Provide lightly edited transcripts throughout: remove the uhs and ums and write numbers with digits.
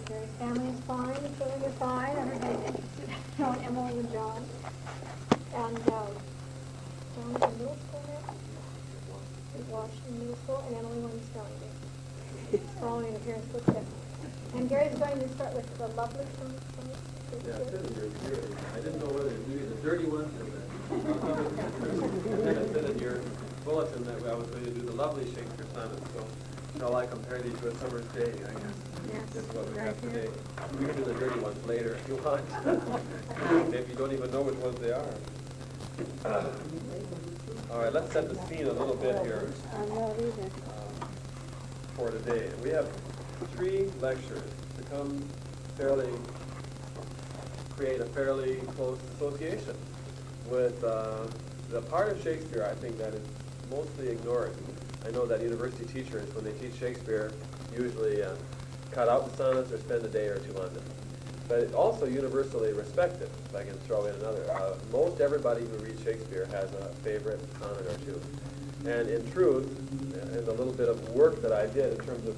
Gary's family is fine, the children are fine, everybody's interested in Emily and John. And John's in middle school now, in Washington Middle School, and Emily went to spelling bee. Following in her parents' footsteps. And Gary's going to start with the lovely from Yeah, it said in your I didn't know whether to do the dirty ones or the and it said in your bulletin that I was going to do the lovely Shakespeare sonnets. So shall I compare these to a summer's day, I guess? Yes. That's what we have today. We can do the dirty ones later if you want. Maybe you don't even know which ones they are. All right, let's set the scene a little bit here for today. We have 3 lectures to create a fairly close association with the part of Shakespeare, I think, that is mostly ignored. I know that university teachers, when they teach Shakespeare, usually cut out the sonnets or spend a day or 2 on them. But it's also universally respected, if I can throw in another. Most everybody who reads Shakespeare has a favorite sonnet or 2. And in truth, in the little bit of work that I did in terms of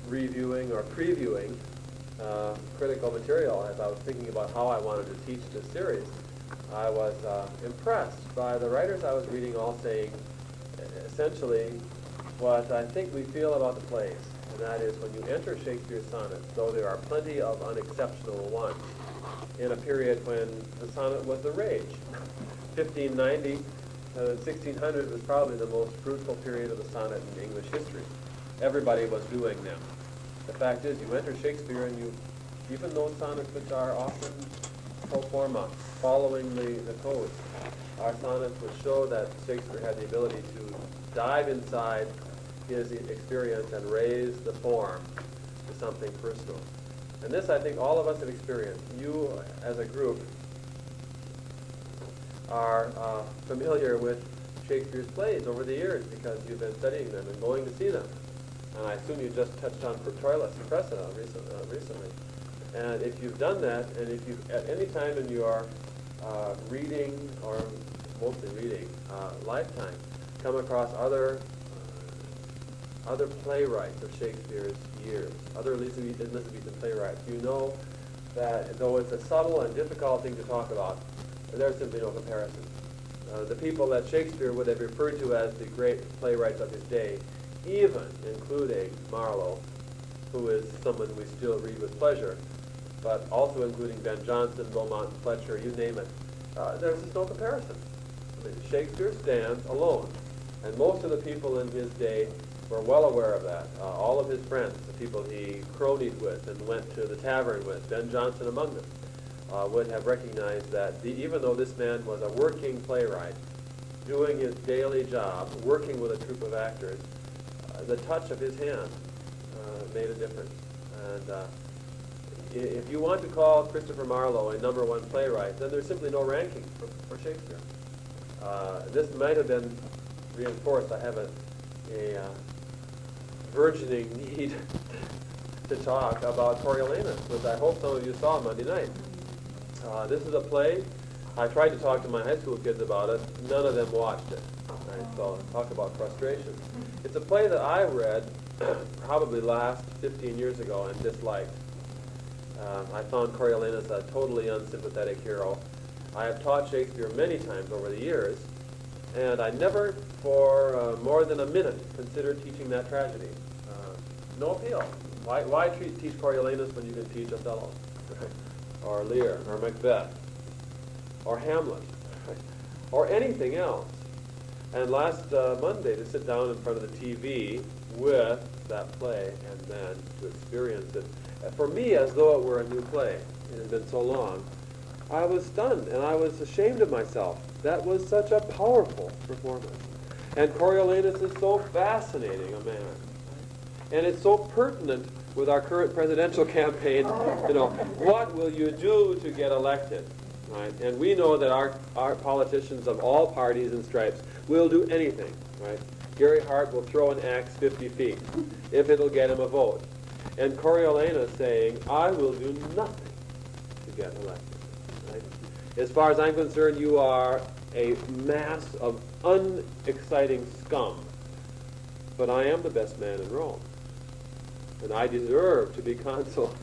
reviewing or previewing critical material, as I was thinking about how I wanted to teach this series, I was impressed by the writers I was reading all saying essentially what I think we feel about the plays, and that is when you enter Shakespeare's sonnets, though there are plenty of unexceptional ones, in a period when the sonnet was the rage. 1590 to 1600 was probably the most fruitful period of the sonnet in English history. Everybody was doing them. The fact is, you enter Shakespeare and even those sonnets which are often pro forma, following the codes, our sonnets would show that Shakespeare had the ability to dive inside his experience and raise the form to something personal. And this, I think, all of us have experienced. You, as a group, are familiar with Shakespeare's plays over the years because you've been studying them and going to see them. And I assume you just touched on Troilus and Cressida recently. And if you've done that, and if you at any time in your reading, or mostly reading, lifetime, come across other playwrights of Shakespeare's years, other Elizabethan playwrights, you know that though it's a subtle and difficult thing to talk about, there's simply no comparison. The people that Shakespeare would have referred to as the great playwrights of his day, even including Marlowe, who is someone we still read with pleasure, but also including Ben Jonson, Beaumont, and Fletcher, you name it, there's just no comparison. I mean, Shakespeare stands alone, and most of the people in his day were well aware of that. All of his friends, the people he cronied with and went to the tavern with, Ben Jonson among them, would have recognized that even though this man was a working playwright, doing his daily job, working with a troupe of actors, the touch of his hand made a difference. And if you want to call Christopher Marlowe a #1 playwright, then there's simply no ranking for Shakespeare. This might have been reinforced. I have a burgeoning need to talk about Coriolanus, which I hope some of you saw Monday night. This is a play. I tried to talk to my high school kids about it. None of them watched it. Right? So talk about frustration. It's a play that I read probably last 15 years ago and disliked. I found Coriolanus a totally unsympathetic hero. I have taught Shakespeare many times over the years, and I never, for more than a minute, considered teaching that tragedy. No appeal. Why teach Coriolanus when you can teach Othello, or Lear, or Macbeth, or Hamlet, or anything else? And last Monday, to sit down in front of the TV with that play and then to experience it, for me, as though it were a new play. It had been so long. I was stunned, and I was ashamed of myself. That was such a powerful performance. And Coriolanus is so fascinating a man. And it's so pertinent with our current presidential campaign. You know, what will you do to get elected? Right? And we know that our politicians of all parties and stripes will do anything. Right? Gary Hart will throw an axe 50 feet if it'll get him a vote. And Coriolanus saying, I will do nothing to get elected. Right? As far as I'm concerned, you are a mass of unexciting scum. But I am the best man in Rome. And I deserve to be consul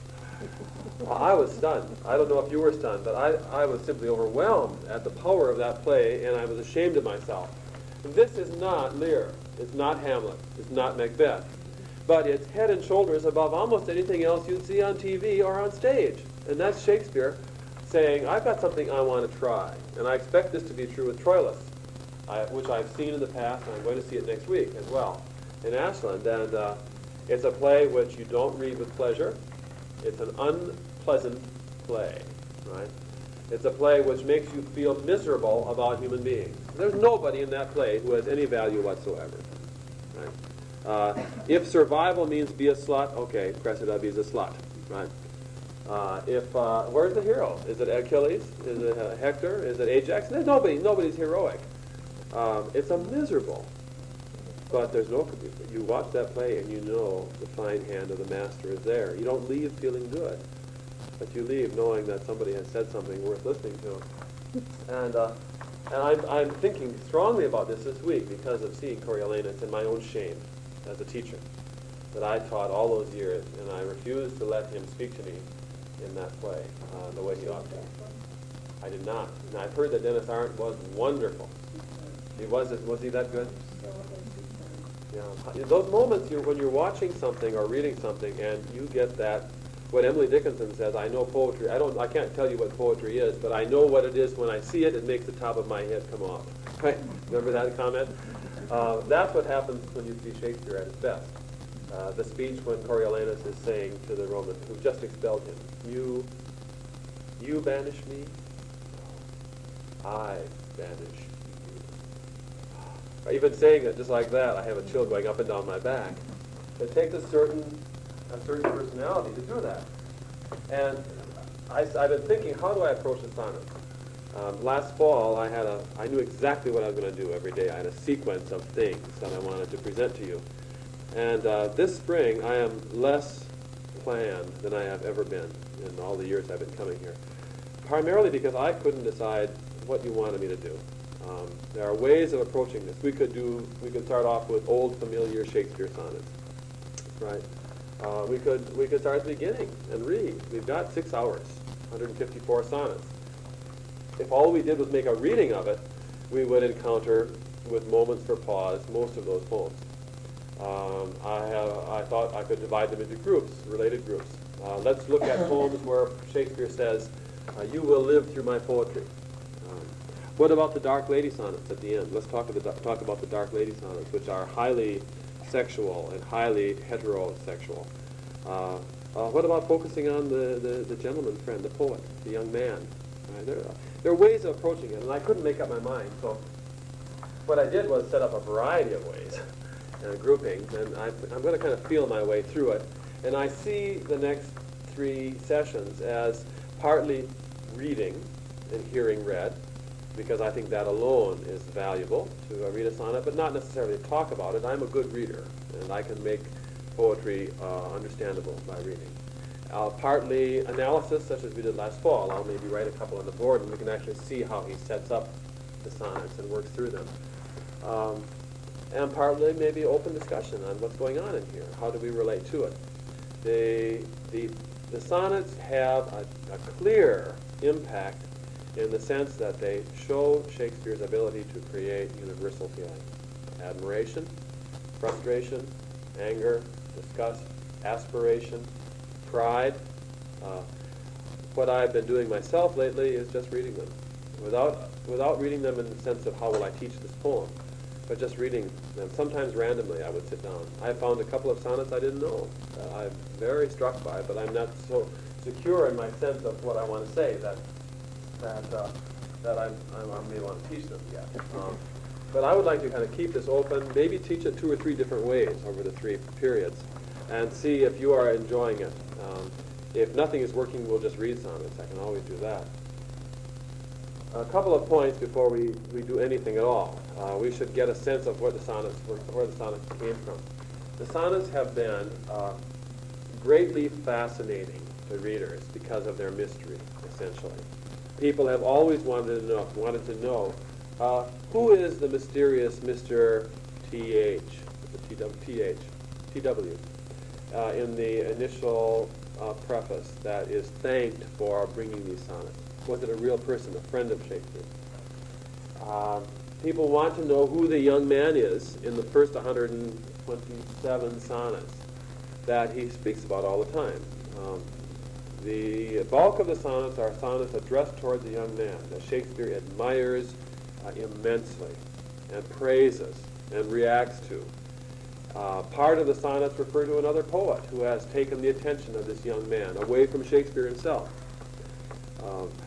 I was stunned. I don't know if you were stunned, but I was simply overwhelmed at the power of that play, and I was ashamed of myself. This is not Lear. It's not Hamlet. It's not Macbeth. But it's head and shoulders above almost anything else you'd see on TV or on stage. And that's Shakespeare saying, I've got something I want to try. And I expect this to be true with Troilus, which I've seen in the past, and I'm going to see it next week as well in Ashland. And it's a play which you don't read with pleasure. It's an unpleasant play, right? It's a play which makes you feel miserable about human beings. There's nobody in that play who has any value whatsoever, right? If survival means be a slut, okay, Cressida is a slut, right? Where's the hero? Is it Achilles? Is it Hector? Is it Ajax? There's nobody's heroic. It's a miserable. But there's no, you watch that play and you know the fine hand of the master is there. You don't leave feeling good, but you leave knowing that somebody has said something worth listening to. And I'm thinking strongly about this week because of seeing Coriolanus and my own shame as a teacher that I taught all those years, and I refused to let him speak to me in that play the way he ought to. I did not. And I've heard that Dennis Arndt was wonderful. Was he that good? Yeah. Those moments when you're watching something or reading something and you get that, what Emily Dickinson says, I know poetry. I can't tell you what poetry is, but I know what it is when I see it. It makes the top of my head come off. Right? Remember that comment? That's what happens when you see Shakespeare at his best. The speech when Coriolanus is saying to the Roman who just expelled him, you banish me, I banish you. Even saying it just like that, I have a chill going up and down my back. It takes a certain personality to do that. And I've been thinking, how do I approach the sonnet? Last fall, I knew exactly what I was going to do every day. I had a sequence of things that I wanted to present to you. And this spring, I am less planned than I have ever been in all the years I've been coming here. Primarily because I couldn't decide what you wanted me to do. There are ways of approaching this. We could start off with old familiar Shakespeare sonnets, right? We could start at the beginning and read. We've got 6 hours, 154 sonnets. If all we did was make a reading of it, we would encounter, with moments for pause, most of those poems. I thought I could divide them into groups, related groups. Let's look at poems where Shakespeare says, you will live through my poetry. What about the Dark Lady sonnets at the end? Let's talk about the Dark Lady sonnets, which are highly sexual and highly heterosexual. What about focusing on the gentleman friend, the poet, the young man? There are ways of approaching it, and I couldn't make up my mind. So what I did was set up a variety of ways and groupings, and I'm going to kind of feel my way through it. And I see the next 3 sessions as partly reading and hearing read, because I think that alone is valuable to read a sonnet, but not necessarily talk about it. I'm a good reader, and I can make poetry understandable by reading. Partly analysis, such as we did last fall. I'll maybe write a couple on the board, and we can actually see how he sets up the sonnets and works through them. And partly maybe open discussion on what's going on in here. How do we relate to it? The sonnets have a clear impact in the sense that they show Shakespeare's ability to create universal feeling. Admiration, frustration, anger, disgust, aspiration, pride. What I've been doing myself lately is just reading them. Without reading them in the sense of how will I teach this poem, but just reading them. Sometimes randomly I would sit down. I found a couple of sonnets I didn't know that I'm very struck by, but I'm not so secure in my sense of what I want to say that I may want to teach them yet. But I would like to kind of keep this open, maybe teach it 2 or 3 different ways over the 3 periods, and see if you are enjoying it. If nothing is working, we'll just read sonnets. I can always do that. A couple of points before we do anything at all. We should get a sense of where the sonnets came from. The sonnets have been greatly fascinating to readers because of their mystery, essentially. People have always wanted to know who is the mysterious Mr. T.H., T.W. In the initial preface that is thanked for bringing these sonnets? Was it a real person, a friend of Shakespeare? People want to know who the young man is in the first 127 sonnets that he speaks about all the time. The bulk of the sonnets are sonnets addressed towards the young man that Shakespeare admires immensely and praises and reacts to. Part of the sonnets refer to another poet who has taken the attention of this young man away from Shakespeare himself.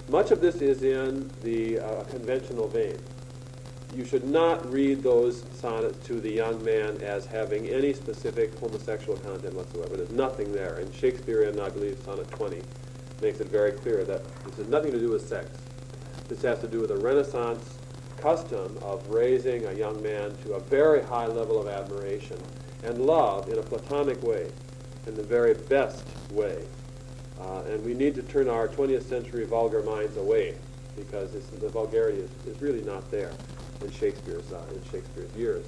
Much of this is in the conventional vein. You should not read those sonnets to the young man as having any specific homosexual content whatsoever. There's nothing there. And Shakespearean, I believe, Sonnet 20 makes it very clear that this has nothing to do with sex. This has to do with a Renaissance custom of raising a young man to a very high level of admiration and love in a platonic way, in the very best way. And we need to turn our 20th century vulgar minds away, because the vulgarity is really not there in Shakespeare's years.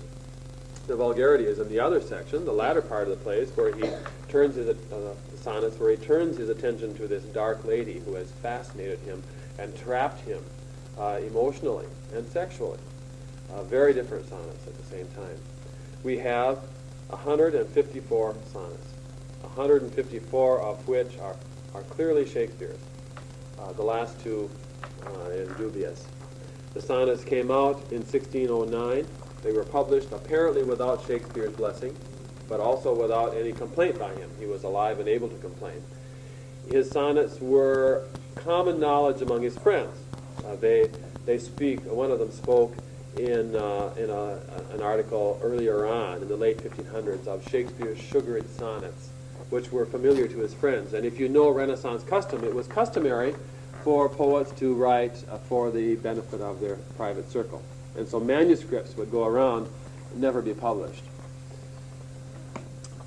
The vulgarity is in the other section, the latter part of the plays, where he turns his sonnets, where he turns his attention to this dark lady who has fascinated him and trapped him emotionally and sexually. Very different sonnets at the same time. We have 154 sonnets, 154 of which are clearly Shakespeare's. The last two is dubious. The sonnets came out in 1609. They were published apparently without Shakespeare's blessing, but also without any complaint by him. He was alive and able to complain. His sonnets were common knowledge among his friends. They speak. One of them spoke in an article earlier on in the late 1500s of Shakespeare's sugared sonnets, which were familiar to his friends. And if you know Renaissance custom, it was customary for poets to write for the benefit of their private circle. And so manuscripts would go around and never be published.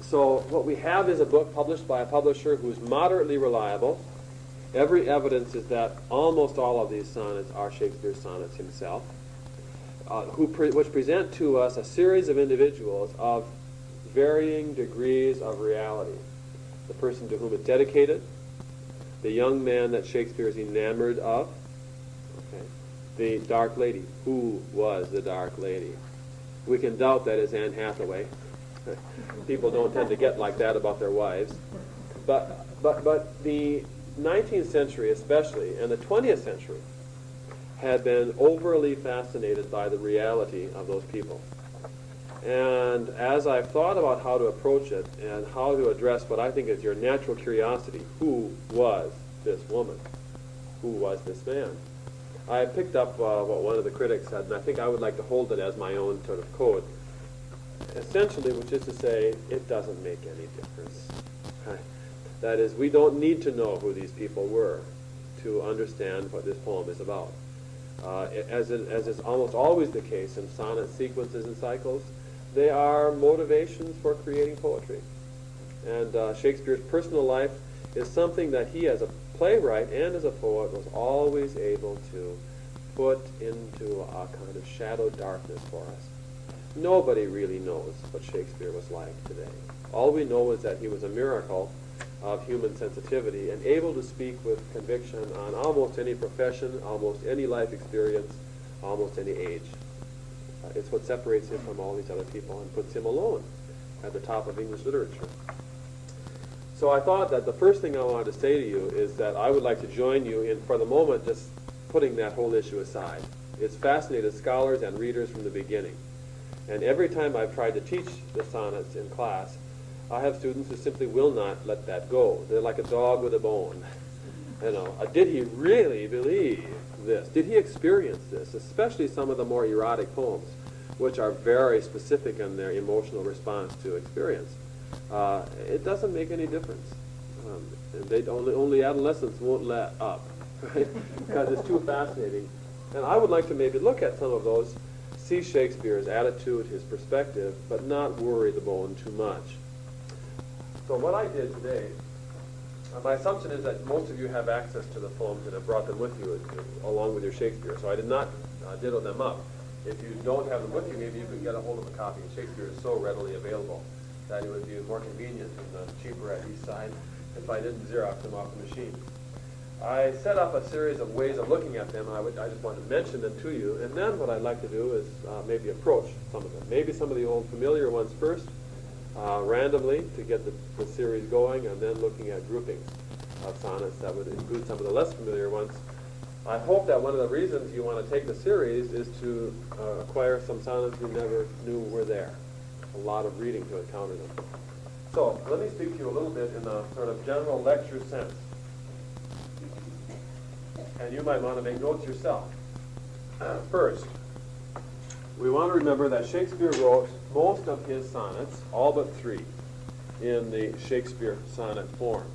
So what we have is a book published by a publisher who's moderately reliable. Every evidence is that almost all of these sonnets are Shakespeare's sonnets himself, which present to us a series of individuals of varying degrees of reality. The person to whom it's dedicated, the young man that Shakespeare is enamored of, the dark lady. Who was the dark lady? We can doubt that is Anne Hathaway. People don't tend to get like that about their wives. But the 19th century especially, and the 20th century, had been overly fascinated by the reality of those people. And as I've thought about how to approach it and how to address what I think is your natural curiosity, who was this woman? Who was this man? I picked up what one of the critics said, and I think I would like to hold it as my own sort of code. Essentially, which is to say, it doesn't make any difference. That is, we don't need to know who these people were to understand what this poem is about. As is almost always the case in sonnet sequences and cycles, they are motivations for creating poetry. And Shakespeare's personal life is something that he, as a playwright and as a poet, was always able to put into a kind of shadow darkness for us. Nobody really knows what Shakespeare was like today. All we know is that he was a miracle of human sensitivity and able to speak with conviction on almost any profession, almost any life experience, almost any age. It's what separates him from all these other people and puts him alone at the top of English literature. So I thought that the first thing I wanted to say to you is that I would like to join you in, for the moment, just putting that whole issue aside. It's fascinated scholars and readers from the beginning. And every time I've tried to teach the sonnets in class, I have students who simply will not let that go. They're like a dog with a bone. Did he really believe this? Did he experience this? Especially some of the more erotic poems, which are very specific in their emotional response to experience. It doesn't make any difference. Only adolescents won't let up, right? Because it's too fascinating. And I would like to maybe look at some of those, see Shakespeare's attitude, his perspective, but not worry the bone too much. So what I did today, my assumption is that most of you have access to the poems and have brought them with you along with your Shakespeare. So I did not diddle them up. If you don't have them with you, maybe you can get a hold of a copy. Shakespeare is so readily available that it would be more convenient and cheaper at each side if I didn't Xerox them off the machine. I set up a series of ways of looking at them, and I just want to mention them to you, and then what I'd like to do is maybe approach some of them. Maybe some of the old familiar ones first, randomly to get the series going, and then looking at groupings of sonnets that would include some of the less familiar ones. I hope that one of the reasons you want to take the series is to acquire some sonnets you never knew were there. A lot of reading to encounter them. So let me speak to you a little bit in a sort of general lecture sense. And you might want to make notes yourself. First, we want to remember that Shakespeare wrote most of his sonnets, all but 3, in the Shakespeare sonnet form.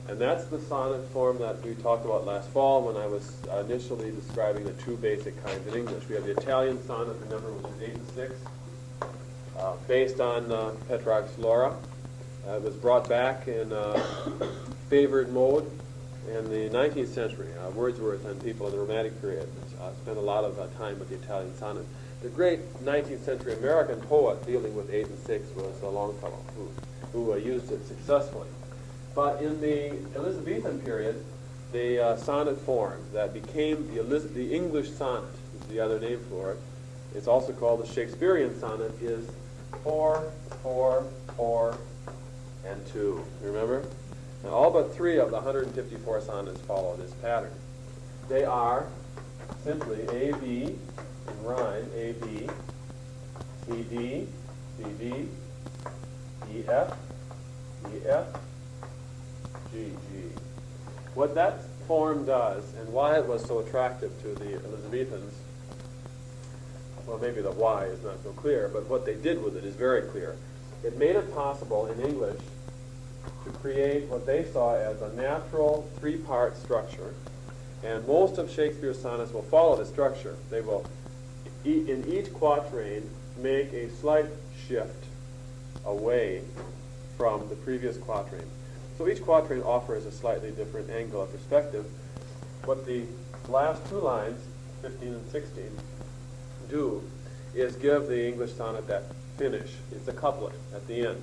And that's the sonnet form that we talked about last fall when I was initially describing the 2 basic kinds in English. We have the Italian sonnet, remember, which is 8 and 6, based on Petrarch's Laura. It was brought back in favored mode in the 19th century. Wordsworth and people in the Romantic period spent a lot of time with the Italian sonnet. The great 19th century American poet dealing with 8 and 6 was Longfellow, who used it successfully. But in the Elizabethan period, the sonnet form that became the English sonnet, is the other name for it, it's also called the Shakespearean sonnet, is 4, 4, 4, and 2. You remember? Now, all but 3 of the 154 sonnets follow this pattern. They are simply A, B, in rhyme, A, B, C, D, C, D, E, F, E, F, G, G. What that form does, and why it was so attractive to the Elizabethans, well, maybe the why is not so clear, but what they did with it is very clear. It made it possible in English to create what they saw as a natural 3-part structure, and most of Shakespeare's sonnets will follow the structure. They will, in each quatrain, make a slight shift away from the previous quatrain. So each quatrain offers a slightly different angle of perspective. What the last 2 lines, 15 and 16, do is give the English sonnet that finish. It's a couplet at the end.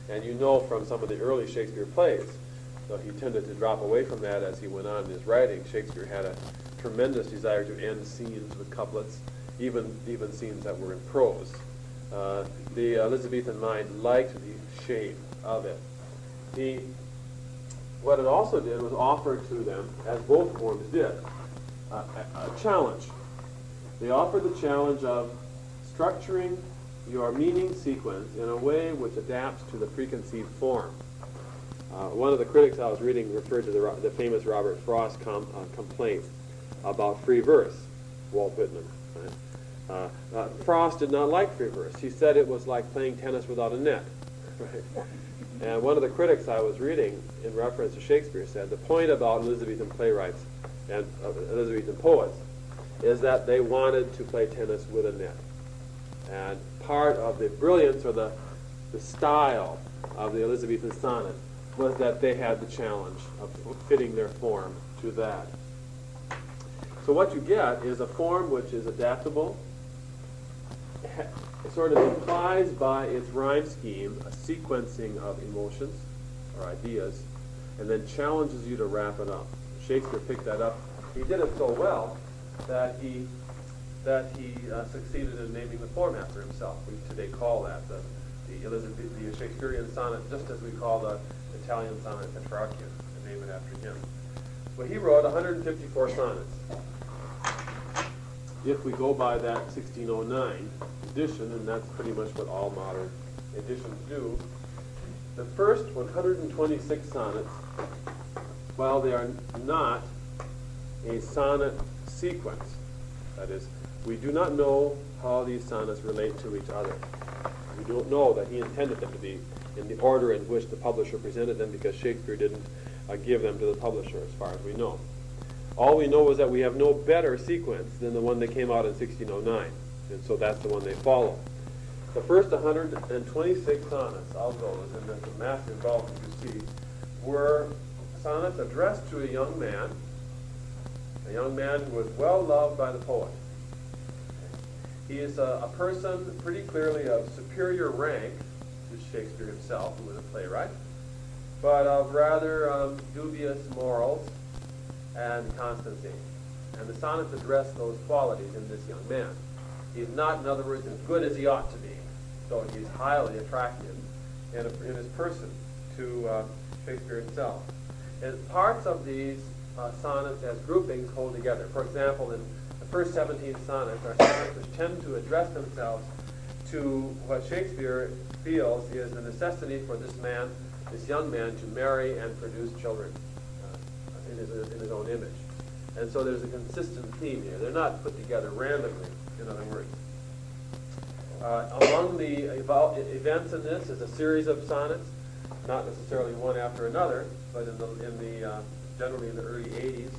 And you know from some of the early Shakespeare plays, though he tended to drop away from that as he went on in his writing, Shakespeare had a tremendous desire to end scenes with couplets, even scenes that were in prose. The Elizabethan mind liked the shape of it. What it also did was offer to them, as both forms did, a challenge. They offered the challenge of structuring your meaning sequence in a way which adapts to the preconceived form. One of the critics I was reading referred to the famous Robert Frost complaint about free verse, Walt Whitman. Right? Frost did not like free verse. He said it was like playing tennis without a net. Right? And one of the critics I was reading in reference to Shakespeare said the point about Elizabethan playwrights and Elizabethan poets is that they wanted to play tennis with a net. And part of the brilliance or the style of the Elizabethan sonnet was that they had the challenge of fitting their form to that. So what you get is a form which is adaptable. It sort of implies by its rhyme scheme a sequencing of emotions or ideas, and then challenges you to wrap it up. Shakespeare picked that up. He did it so well that he succeeded in naming the form after himself. We today call that the Shakespearean sonnet, just as we call the Italian sonnet Petrarchian, and name it after him. Well, he wrote 154 sonnets. If we go by that 1609 edition, and that's pretty much what all modern editions do, the first 126 sonnets, while they are not a sonnet sequence, that is, we do not know how these sonnets relate to each other. We don't know that he intended them to be in the order in which the publisher presented them, because Shakespeare didn't give them to the publisher, as far as we know. All we know is that we have no better sequence than the one that came out in 1609, and so that's the one they follow. The first 126 sonnets of those, and there's a massive bulk, as you see, were sonnets addressed to a young man who was well loved by the poet. He is a person pretty clearly of superior rank to Shakespeare himself, who was a playwright, but of rather dubious morals and constancy. And the sonnets address those qualities in this young man. He's not, in other words, as good as he ought to be, though he's highly attractive in his person to Shakespeare himself. And parts of these sonnets as groupings hold together. For example, in the first 17 sonnets are sonnets which tend to address themselves to what Shakespeare feels is the necessity for this man, this young man, to marry and produce children in his own image. And so there's a consistent theme here. They're not put together randomly, in other words. Among the events in this is a series of sonnets, not necessarily one after another, but generally in the early 80s,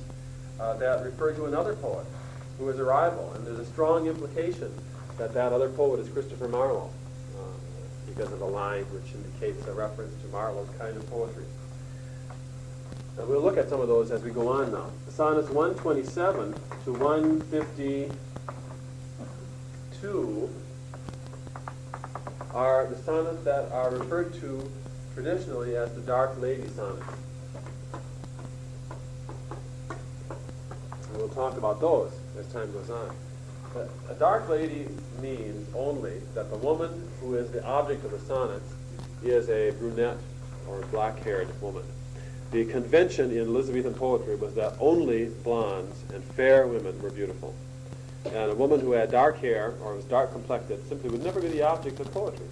that refer to another poet who is a rival. And there's a strong implication that that other poet is Christopher Marlowe, because of a line which indicates a reference to Marlowe's kind of poetry. Now we'll look at some of those as we go on now. The sonnets 127 to 152 are the sonnets that are referred to traditionally as the Dark Lady sonnets. And we'll talk about those as time goes on. But a dark lady means only that the woman who is the object of the sonnets is a brunette or black-haired woman. The convention in Elizabethan poetry was that only blondes and fair women were beautiful. And a woman who had dark hair or was dark complected simply would never be the object of poetry.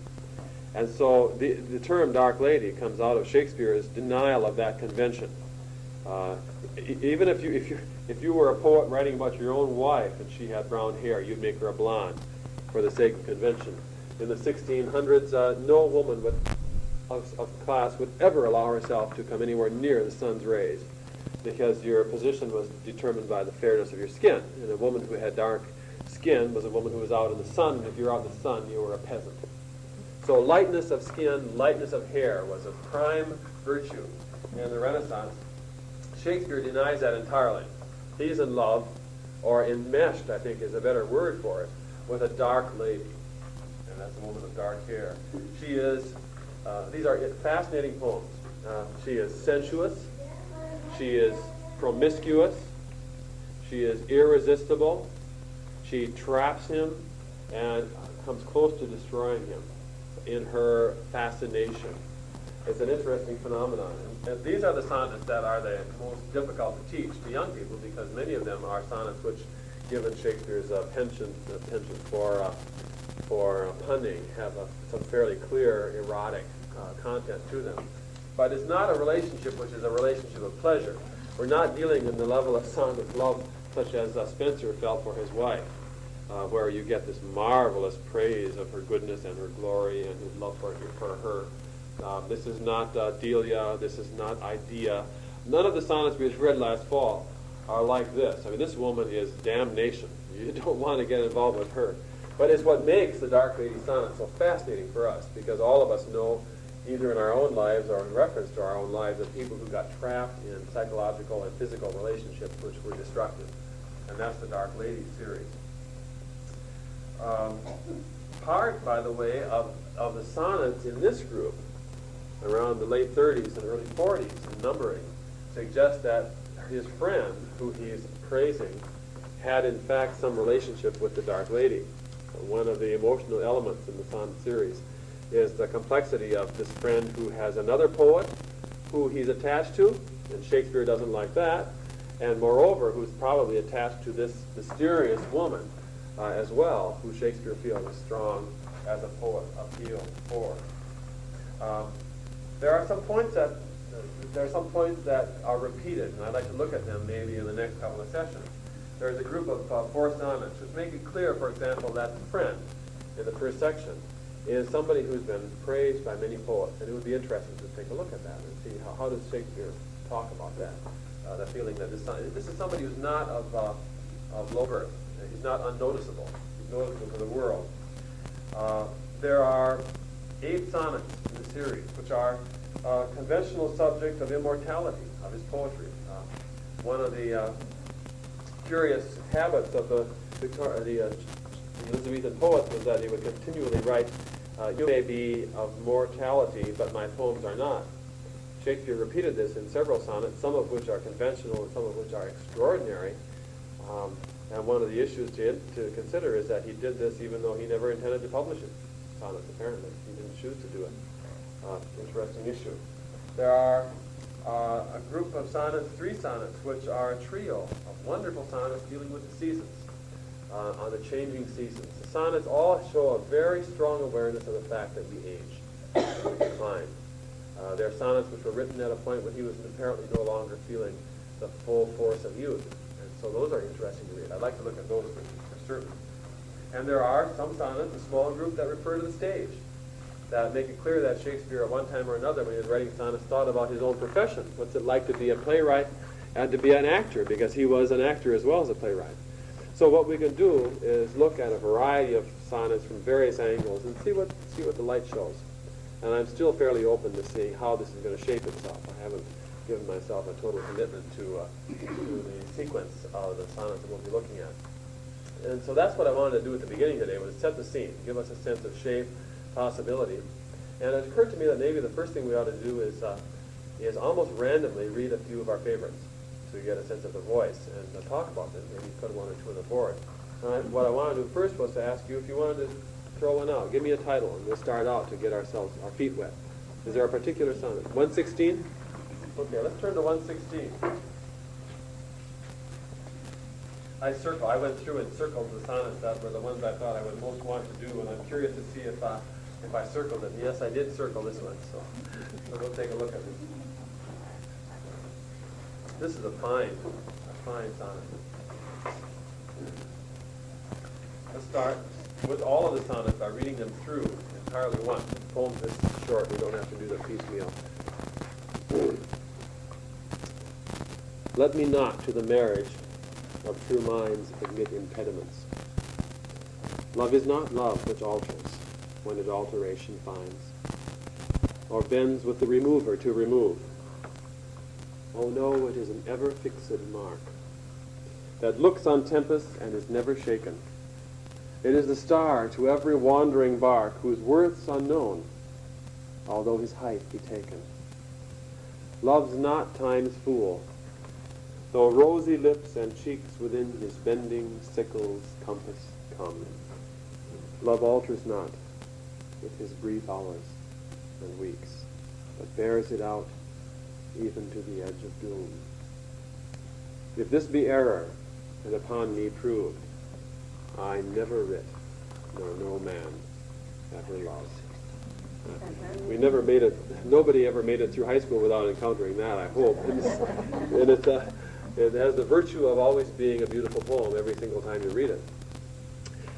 And so the term dark lady comes out of Shakespeare's denial of that convention. Even if you were a poet writing about your own wife and she had brown hair, you'd make her a blonde for the sake of convention. In the 1600s, no woman of class would ever allow herself to come anywhere near the sun's rays, because your position was determined by the fairness of your skin. And a woman who had dark skin was a woman who was out in the sun, and if you were out in the sun, you were a peasant. So lightness of skin, lightness of hair was a prime virtue in the Renaissance. Shakespeare denies that entirely. He's in love, or enmeshed, I think is a better word for it, with a dark lady. And that's a woman of dark hair. She is, these are fascinating poems. She is sensuous. She is promiscuous. She is irresistible. She traps him and comes close to destroying him in her fascination. It's an interesting phenomenon. And these are the sonnets that are the most difficult to teach to young people, because many of them are sonnets which, given Shakespeare's penchant for punning, have some fairly clear erotic content to them. But it's not a relationship which is a relationship of pleasure. We're not dealing in the level of sonnet love such as Spenser felt for his wife, where you get this marvelous praise of her goodness and her glory and his love for her. This is not Delia. This is not Idea. None of the sonnets we read last fall are like this. I mean, this woman is damnation. You don't want to get involved with her. But it's what makes the Dark Lady sonnet so fascinating for us, because all of us know, either in our own lives or in reference to our own lives, of people who got trapped in psychological and physical relationships which were destructive. And that's the Dark Lady series. Part, by the way, of the sonnets in this group, around the late 30s and early 40s in numbering, suggests that his friend, who he's praising, had in fact some relationship with the Dark Lady. One of the emotional elements in the sonnet series is the complexity of this friend who has another poet who he's attached to, and Shakespeare doesn't like that, and moreover, who's probably attached to this mysterious woman as well, who Shakespeare feels is strong as a poet appeal for. There are some points that are repeated, and I'd like to look at them maybe in the next couple of sessions. There's a group of 4 sonnets which make it clear, for example, that the friend in the first section is somebody who's been praised by many poets, and it would be interesting to take a look at that and see how does Shakespeare talk about that. The feeling that this is somebody who's not of low birth. He's not unnoticeable. He's noticeable to the world. There are 8 sonnets in the series, which are conventional subject of immortality, of his poetry. One of the curious habits of the Elizabethan poets was that he would continually write, "You may be of mortality, but my poems are not." Shakespeare repeated this in several sonnets, some of which are conventional and some of which are extraordinary. And one of the issues to consider is that he did this even though he never intended to publish it. Sonnets, apparently. He didn't choose to do it. Interesting issue. There are a group of sonnets, 3 sonnets, which are a trio of wonderful sonnets dealing with the seasons, on the changing seasons. The sonnets all show a very strong awareness of the fact that we age, that we decline. There are sonnets which were written at a point when he was apparently no longer feeling the full force of youth. And so those are interesting to read. I'd like to look at those for certain. And there are some sonnets, a small group, that refer to the stage, that make it clear that Shakespeare at one time or another when he was writing sonnets thought about his own profession. What's it like to be a playwright and to be an actor, because he was an actor as well as a playwright. So what we can do is look at a variety of sonnets from various angles and see what the light shows. And I'm still fairly open to seeing how this is going to shape itself. I haven't given myself a total commitment to the sequence of the sonnets that we'll be looking at. And so that's what I wanted to do at the beginning today, was set the scene, give us a sense of shape, possibility. And it occurred to me that maybe the first thing we ought to do is almost randomly read a few of our favorites to get a sense of the voice and talk about them, maybe put 1 or 2 on the board. What I wanted to do first was to ask you if you wanted to throw one out. Give me a title, and we'll start out to get our feet wet. Is there a particular sonnet? 116? Okay, let's turn to 116. I went through and circled the sonnets that were the ones I thought I would most want to do, and I'm curious to see if I circled them. Yes, I did circle this one, so we'll take a look at this. This is a fine sonnet. Let's start with all of the sonnets by reading them through entirely once. The poem is short, we don't have to do the piecemeal. Let me not to the marriage of true minds admit impediments. Love is not love which alters when it alteration finds, or bends with the remover to remove. Oh no, it is an ever-fixed mark that looks on tempests and is never shaken. It is the star to every wandering bark whose worth's unknown, although his height be taken. Love's not time's fool, though rosy lips and cheeks within his bending sickle's compass come. Love alters not with his brief hours and weeks, but bears it out even to the edge of doom. If this be error, and upon me proved, I never writ, nor no man ever loved. We never made it, nobody ever made it through high school without encountering that, I hope. And it has the virtue of always being a beautiful poem every single time you read it.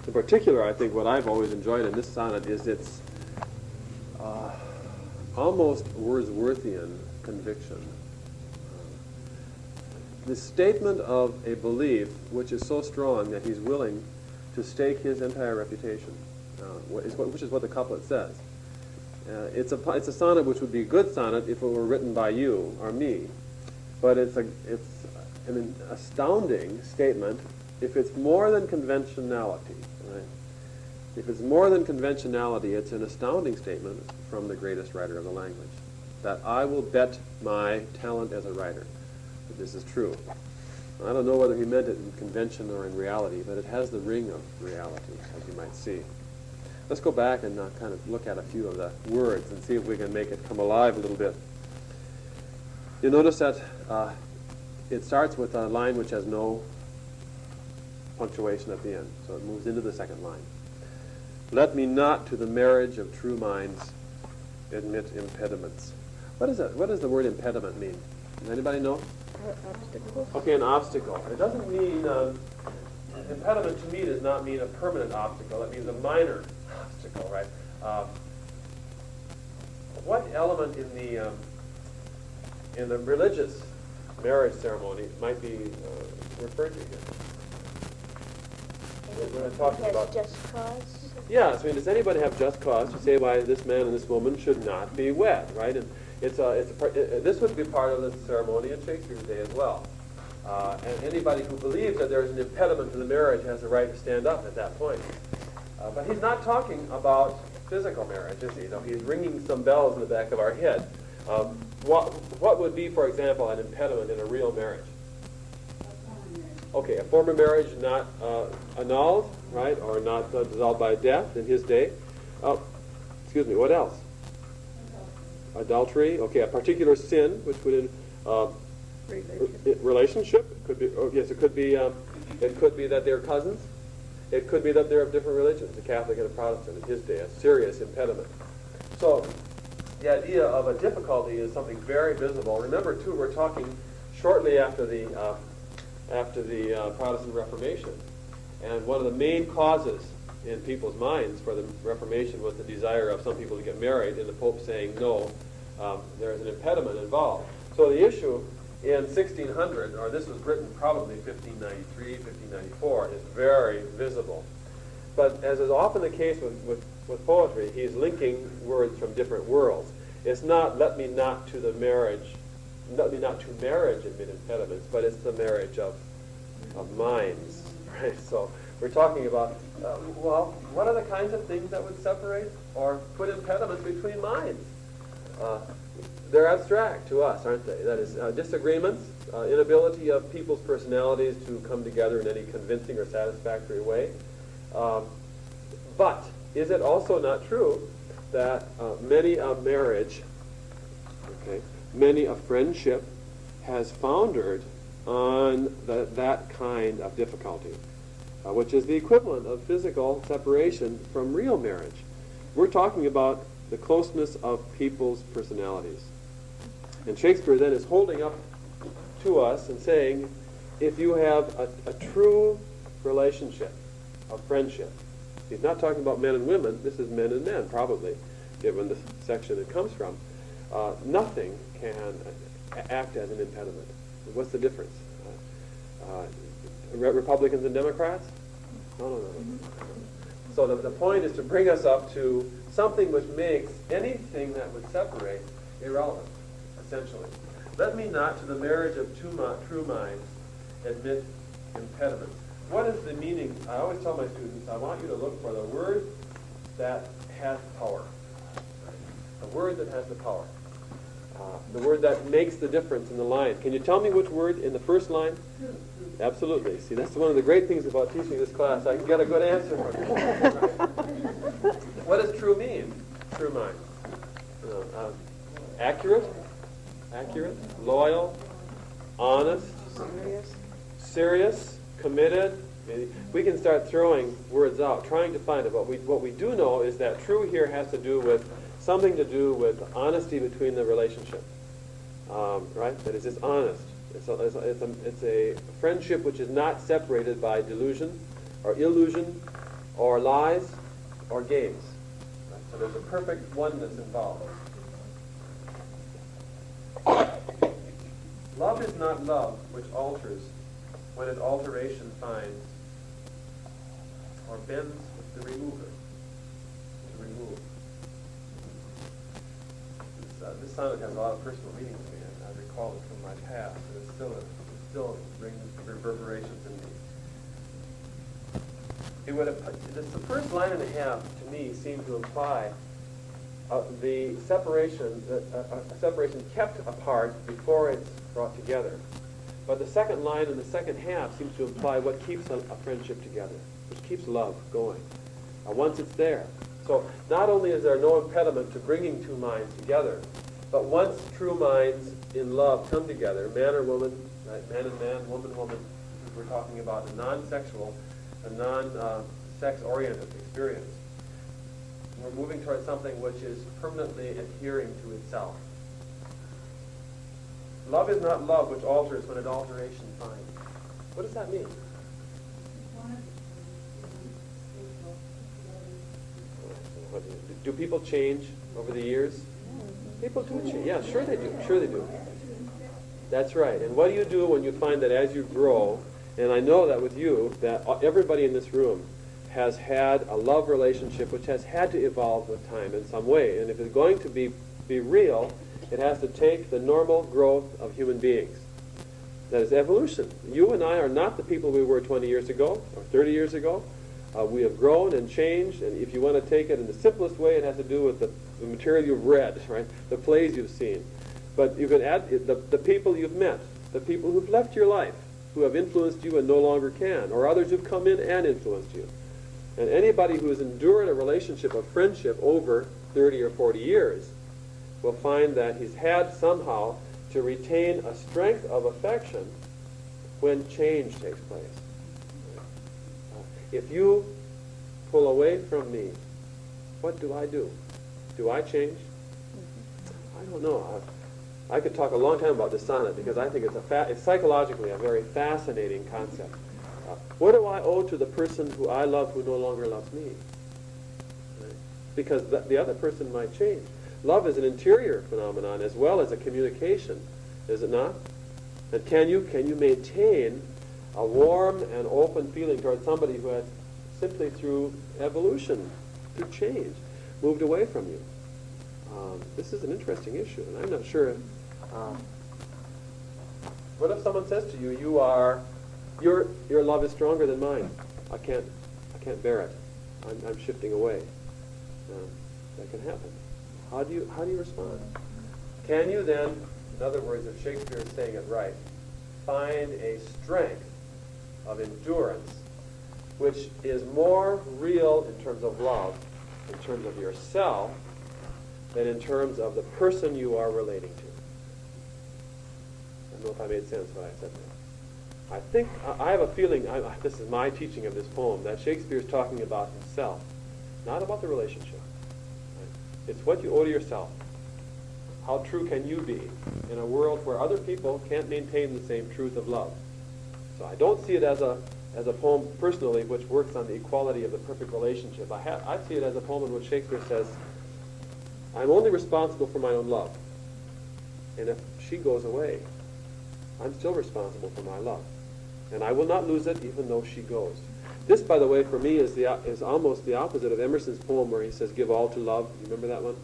In particular, I think what I've always enjoyed in this sonnet is its almost Wordsworthian conviction. The statement of a belief which is so strong that he's willing to stake his entire reputation, which is what the couplet says. It's a sonnet which would be a good sonnet if it were written by you or me, but it's an astounding statement if it's more than conventionality. Right? If it's more than conventionality, it's an astounding statement from the greatest writer of the language, that I will bet my talent as a writer that this is true. I don't know whether he meant it in convention or in reality, but it has the ring of reality, as you might see. Let's go back and kind of look at a few of the words and see if we can make it come alive a little bit. You'll notice that it starts with a line which has no punctuation at the end, so it moves into the second line. Let me not to the marriage of true minds admit impediments. What does the word impediment mean? Does anybody know? Obstacle. Okay, an obstacle. It doesn't mean, impediment to me does not mean a permanent obstacle. It means a minor obstacle, right? What element in the religious marriage ceremony might be referred to here? We're talking about just cause. Yes, I mean, does anybody have just cause to say why this man and this woman should not be wed, right? And this would be part of the ceremony in Shakespeare's day as well. And anybody who believes that there is an impediment to the marriage has the right to stand up at that point. But he's not talking about physical marriage, is he? No, he's ringing some bells in the back of our head. what would be, for example, an impediment in a real marriage? Okay, a former marriage not annulled, right, or not dissolved by death in his day. Excuse me, what else? Adultery. Okay, a particular sin, which would relationship. It could be. Oh, yes, it could be. It could be that they're cousins. It could be that they're of different religions, a Catholic and a Protestant in his day, a serious impediment. So the idea of a difficulty is something very visible. Remember, too, we're talking shortly after the Protestant Reformation, and one of the main causes in people's minds for the Reformation was the desire of some people to get married, and the Pope saying no, there is an impediment involved. So the issue in 1600, or this was written probably 1593, 1594, is very visible. But as is often the case with poetry, he's linking words from different worlds. It's not let me not to marriage admit impediments, but it's the marriage of minds, right? So we're talking about, what are the kinds of things that would separate or put impediments between minds? They're abstract to us, aren't they? That is, disagreements, inability of people's personalities to come together in any convincing or satisfactory way. But is it also not true that many a marriage, many a friendship has foundered on that kind of difficulty, which is the equivalent of physical separation from real marriage? We're talking about the closeness of people's personalities. And Shakespeare then is holding up to us and saying, if you have a true relationship of friendship, he's not talking about men and women, this is men and men, probably, given the section it comes from, nothing can act as an impediment. What's the difference? Republicans and Democrats? No. So the point is to bring us up to something which makes anything that would separate irrelevant, essentially. Let me not to the marriage of true minds admit impediments. What is the meaning? I always tell my students, I want you to look for the word that has power. The word that has the power. The word that makes the difference in the line. Can you tell me which word in the first line? Absolutely. See, that's one of the great things about teaching this class. I can get a good answer from you. What does true mean? True mind. Accurate? Loyal? Honest? Serious? Committed? We can start throwing words out, trying to find it. What we do know is that true here has to do with something to do with honesty between the relationship. Right? That is, it's honest. It's a friendship which is not separated by delusion or illusion or lies or games. Right? So there's a perfect oneness involved. Love is not love which alters when it alteration finds or bends with the remover. To remove. This sonnet has a lot of personal meaning to me, and I recall it from my past, and it still brings reverberations in me. The first line and a half, to me, seemed to imply the separation, a separation kept apart before it's brought together. But the second line and the second half seems to imply what keeps a friendship together, which keeps love going, once it's there. So not only is there no impediment to bringing two minds together, but once true minds in love come together, man or woman, right, man and man, woman, woman, we're talking about a non-sexual, a non-sex-oriented experience. We're moving towards something which is permanently adhering to itself. Love is not love which alters when an alteration finds. What does that mean? Do people change over the years? People do change. Yeah, sure they do. Sure they do. That's right. And what do you do when you find that as you grow, and I know that with you, that everybody in this room has had a love relationship which has had to evolve with time in some way. And if it's going to be real, it has to take the normal growth of human beings. That is evolution. You and I are not the people we were 20 years ago or 30 years ago. We have grown and changed, and if you want to take it in the simplest way, it has to do with the material you've read, right? The plays you've seen. But you can add the people you've met, the people who've left your life, who have influenced you and no longer can, or others who've come in and influenced you. And anybody who has endured a relationship of friendship over 30 or 40 years will find that he's had somehow to retain a strength of affection when change takes place. If you pull away from me, what do? Do I change? I don't know. I could talk a long time about this sonnet because I think it's psychologically a very fascinating concept. What do I owe to the person who I love who no longer loves me? Right? Because the other person might change. Love is an interior phenomenon as well as a communication, is it not? And can you maintain a warm and open feeling towards somebody who has simply through evolution, through change, moved away from you? This is an interesting issue, and I'm not sure. What if someone says to you, your love is stronger than mine. I can't bear it. I'm shifting away. That can happen. How do you respond? Can you then, in other words, if Shakespeare is saying it right, find a strength of endurance which is more real in terms of love, in terms of yourself, than in terms of the person you are relating to? I don't know if I made sense when I said that. I think, I have a feeling, this is my teaching of this poem, that Shakespeare is talking about himself, not about the relationship. Right? It's what you owe to yourself. How true can you be in a world where other people can't maintain the same truth of love? So I don't see it as a poem personally which works on the equality of the perfect relationship. I see it as a poem in which Shakespeare says, I'm only responsible for my own love. And if she goes away, I'm still responsible for my love. And I will not lose it even though she goes. This, by the way, for me is almost the opposite of Emerson's poem where he says, give all to love. You remember that one?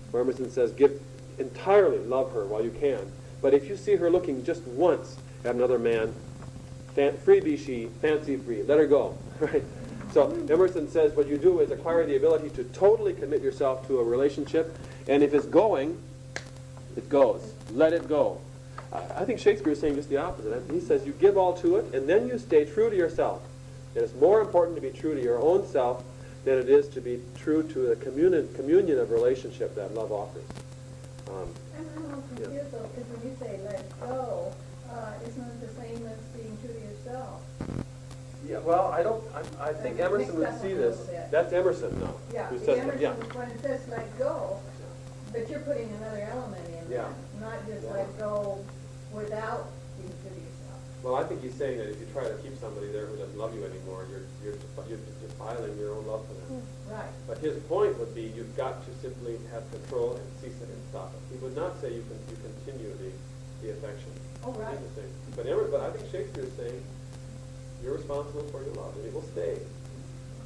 Where Emerson says, give entirely, love her while you can. But if you see her looking just once at another man, free be she, fancy free, let her go. Right? So Emerson says what you do is acquire the ability to totally commit yourself to a relationship, and if it's going, it goes. Let it go. I think Shakespeare is saying just the opposite. He says you give all to it, and then you stay true to yourself. And it's more important to be true to your own self than it is to be true to the communion of relationship that love offers. I'm a little confused though, because when you say let go, isn't it the same as being true to yourself? Yeah, well, I think Emerson would see this. That's Emerson, no. Yeah, Who the says, Emerson, yeah. when it says let go, but you're putting another element in Yeah. there, not just let go without being true to yourself. Well, I think he's saying that if you try to keep somebody there who doesn't love you anymore, you're defiling your own love for them. Right. But his point would be you've got to simply have control and cease it and stop it. He would not say you continue the affection. Oh, right. But I think Shakespeare is saying you're responsible for your love, and it will stay.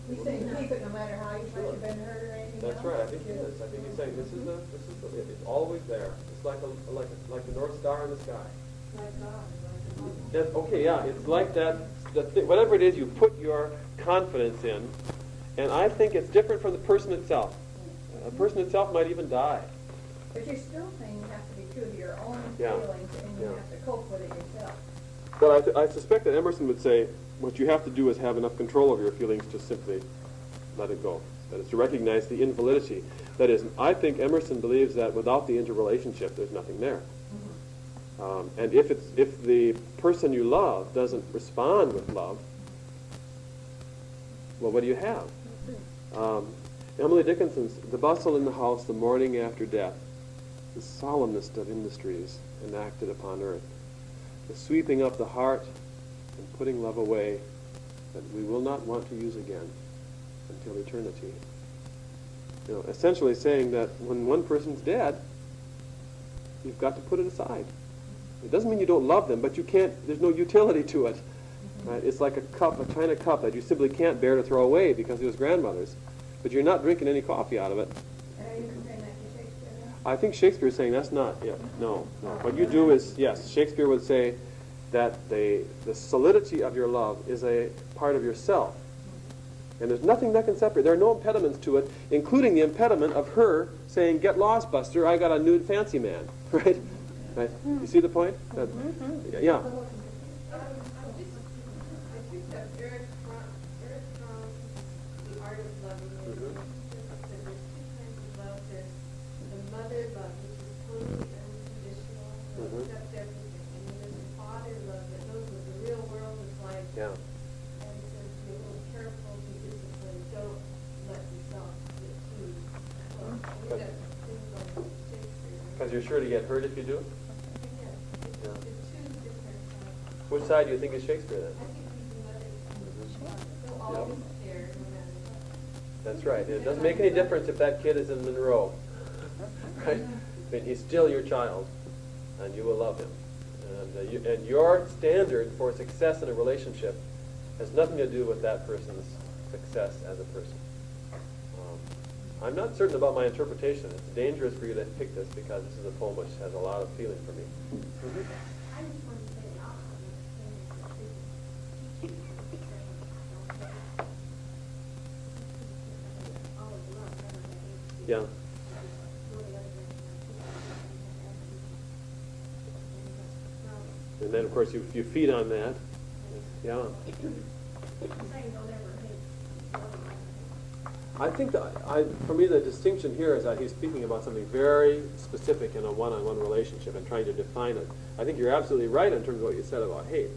He's saying keep it no matter how much you've been hurt or anything That's else. right. I think he is. I think he's saying this is it's always there. It's like the North Star in the sky. Like God. Okay, yeah, it's like that. Whatever it is you put your confidence in, and I think it's different from the person itself. A person itself might even die. But you're still saying you have to be true to your own Yeah. feelings, and you have to cope with it yourself. But I suspect that Emerson would say what you have to do is have enough control over your feelings to simply let it go. That is to recognize the invalidity. That is, I think Emerson believes that without the interrelationship, there's nothing there. And if the person you love doesn't respond with love, well, what do you have? Emily Dickinson's The Bustle in the House the Morning After Death, the solemnest of industries enacted upon earth, the sweeping up the heart and putting love away that we will not want to use again until eternity. Essentially saying that when one person's dead, you've got to put it aside. It doesn't mean you don't love them, but you can't, there's no utility to it. Right? It's like a china cup that you simply can't bear to throw away because it was grandmother's. But you're not drinking any coffee out of it. And are you comparing that to Shakespeare then? I think Shakespeare is saying that's not it. No. What you do is, yes, Shakespeare would say that the solidity of your love is a part of yourself. And there's nothing that can separate. There are no impediments to it, including the impediment of her saying, get lost, Buster, I got a nude fancy man. Right? Right? You see the point? Yeah. I picked up Eric Fromm's The Art of Loving. And he said there's two kinds of love. There's the mother love, which is totally unconditional, accepts everything. And then there's the father love that knows what the real world is like. Yeah. And he says, be a little careful, be disciplined, don't let yourself get too close. We got things like Shakespeare. Because you're sure to get hurt if you do? Yeah, it's two different Which side do you think is Shakespeare then? I think he's the mother. He'll always care no matter what. That's right. It doesn't make any difference if that kid is in Monroe. Right? I mean, he's still your child, and you will love him. And your standard for success in a relationship has nothing to do with that person's success as a person. I'm not certain about my interpretation. It's dangerous for you to pick this because this is a poem which has a lot of feeling for me. I just want to say the opposite. Yeah. And then, of course, you feed on that. Yeah. I think that for me, the distinction here is that he's speaking about something very specific in a one-on-one relationship and trying to define it. I think you're absolutely right in terms of what you said about hate.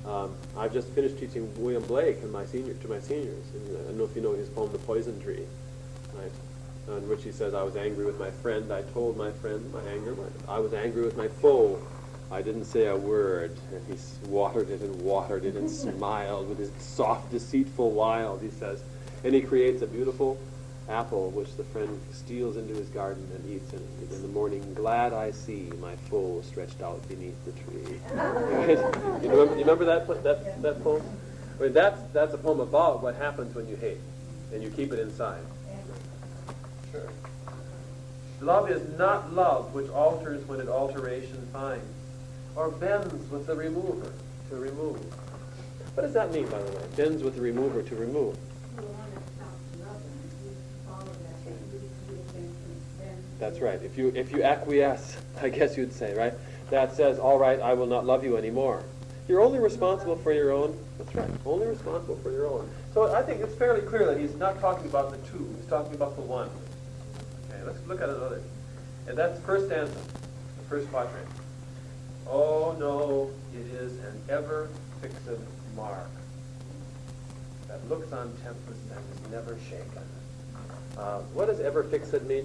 I've just finished teaching William Blake to my seniors. And I don't know if you know his poem, The Poison Tree, right? In which he says, I was angry with my friend. I told my friend my anger. I was angry with my foe. I didn't say a word. And he watered it and smiled with his soft, deceitful wiles, he says. And he creates a beautiful apple which the friend steals into his garden and eats. And in the morning, glad I see my foe stretched out beneath the tree. Right? You remember that poem? I mean, that's a poem about what happens when you hate and you keep it inside. Sure. Love is not love which alters when it alteration finds, or bends with the remover to remove. What does that mean, by the way? Bends with the remover to remove. That's right. If you acquiesce, I guess you'd say, right? That says, all right, I will not love you anymore. You're only responsible for your own. That's right. Only responsible for your own. So I think it's fairly clear that he's not talking about the two. He's talking about the one. Okay, let's look at another. And that's the first stanza, the first quatrain. Oh no, it is an ever-fixed mark that looks on tempest and is never shaken. What does ever-fixed mean?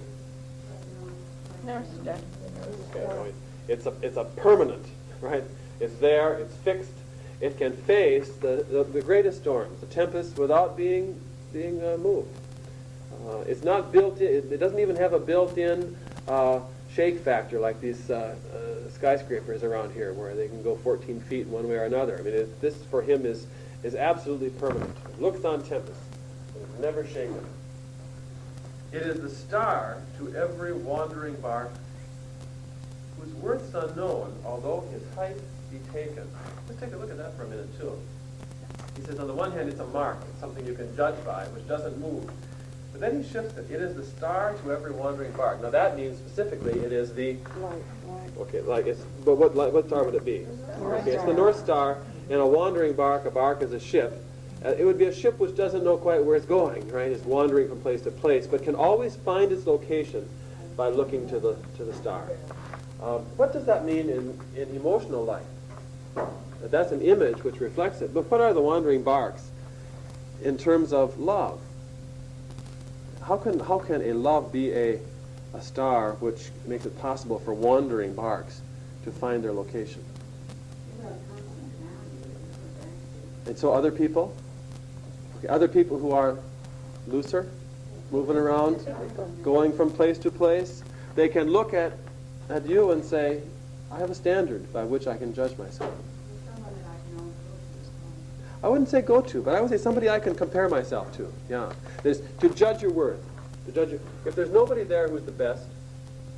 Okay, it's a permanent, right? It's there, it's fixed. It can face the greatest storms, the tempest, without being moved. It's not built in. It doesn't even have a built-in shake factor like these skyscrapers around here, where they can go 14 feet in one way or another. I mean, this for him is absolutely permanent. It looks on tempest, it's never shaken. It is the star to every wandering bark, whose worth's unknown, although his height be taken. Let's take a look at that for a minute, too. He says, on the one hand, it's a mark. It's something you can judge by, which doesn't move. But then he shifts it. It is the star to every wandering bark. Now, that means, specifically, it is the... Okay, but what star would it be? Okay, it's the North Star, and a wandering bark, a bark is a ship. It would be a ship which doesn't know quite where it's going, right? It's wandering from place to place, but can always find its location by looking to the star. What does that mean in emotional life? That's an image which reflects it. But what are the wandering barks in terms of love? How can a love be a star which makes it possible for wandering barks to find their location? And so other people who are looser, moving around, going from place to place, they can look at you and say, I have a standard by which I can judge myself. I wouldn't say go to, but I would say somebody I can compare myself to. Yeah, there's to judge your worth. If there's nobody there who's the best,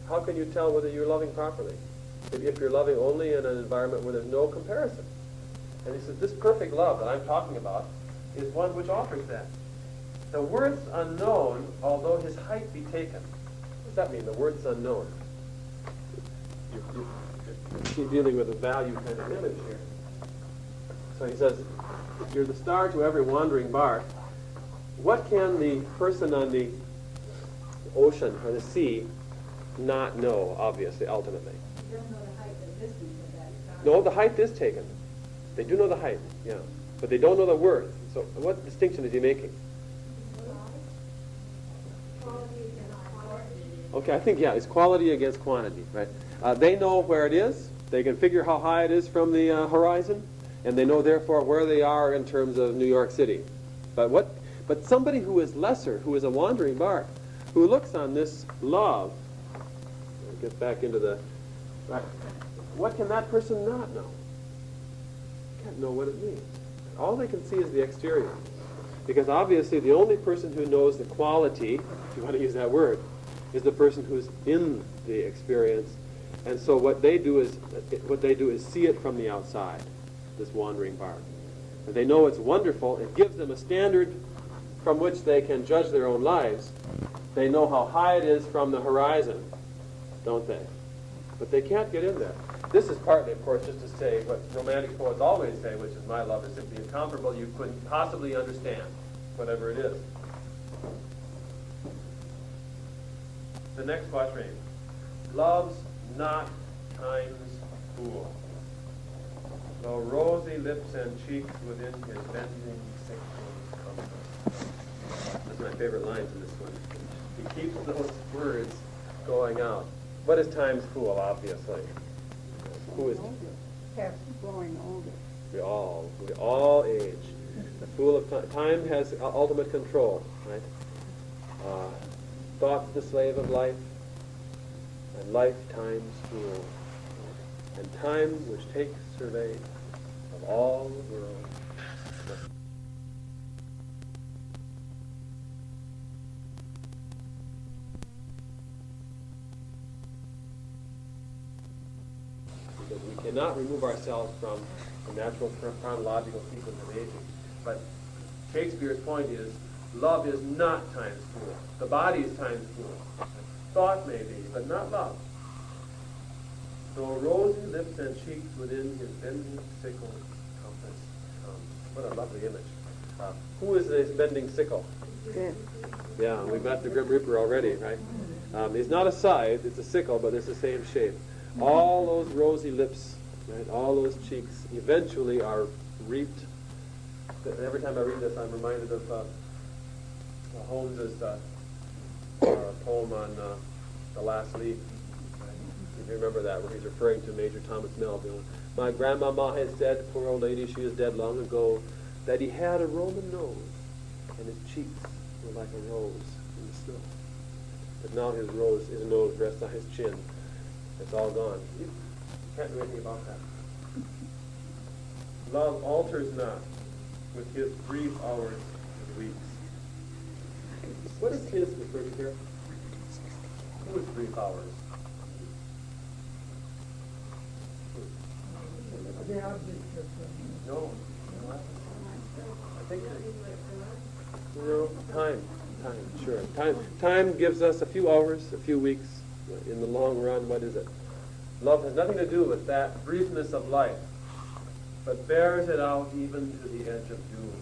how can you tell whether you're loving properly? If you're loving only in an environment where there's no comparison. And he says, this perfect love that I'm talking about is one which offers that. The worth's unknown, although his height be taken. What does that mean, the worth's unknown? He's dealing with a value kind of image here. So he says, you're the star to every wandering bark. What can the person on the ocean or the sea not know, obviously, ultimately? You don't know the height and distance of that star. No, the height is taken. They do know the height, yeah. But they don't know the worth. So what distinction is he making? Okay, I think, yeah, it's quality against quantity, right? They know where it is. They can figure how high it is from the horizon, and they know, therefore, where they are in terms of New York City. But somebody who is lesser, who is a wandering bark, who looks on this love, gets back into the, right, what can that person not know? Can't know what it means. All they can see is the exterior. Because obviously the only person who knows the quality, if you want to use that word, is the person who's in the experience. And so what they do is see it from the outside, this wandering bark. And they know it's wonderful. It gives them a standard from which they can judge their own lives. They know how high it is from the horizon, don't they? But they can't get in there. This is partly, of course, just to say what romantic poets always say, which is my love is simply incomparable. You couldn't possibly understand, whatever it is. The next quatrain. Love's not time's fool, though rosy lips and cheeks within his bending sickness compass. That's my favorite lines in this one. He keeps those words going out. What is time's fool, obviously? Who is Growing older. we all age. The fool of time. Time has ultimate control, right? Thought's the slave of life, and life time's fool. And time which takes survey of all the world. Because we cannot remove ourselves from the natural chronological sequence of aging. But Shakespeare's point is, love is not time's fool. The body is time's fool. Thought may be, but not love. Though rosy lips and cheeks within his bending sickle compass comes. What a lovely image. Who is this bending sickle? Yeah, we met the Grim Reaper already, right? He's not a scythe, it's a sickle, but it's the same shape. All those rosy lips, right, all those cheeks eventually are reaped. Every time I read this, I'm reminded of Holmes's poem on The Last Leaf. If you remember that, where he's referring to Major Thomas Melville. My grandmama has said, poor old lady, she was dead long ago, that he had a Roman nose, and his cheeks were like a rose in the snow. But now his nose rests on his chin. It's all gone. You can't do anything about that. Love alters not with his brief hours and weeks. What is his referred to here? Who is brief hours? No. I think time, sure. Time gives us a few hours, a few weeks. In the long run, what is it? Love has nothing to do with that briefness of life, but bears it out even to the edge of doom.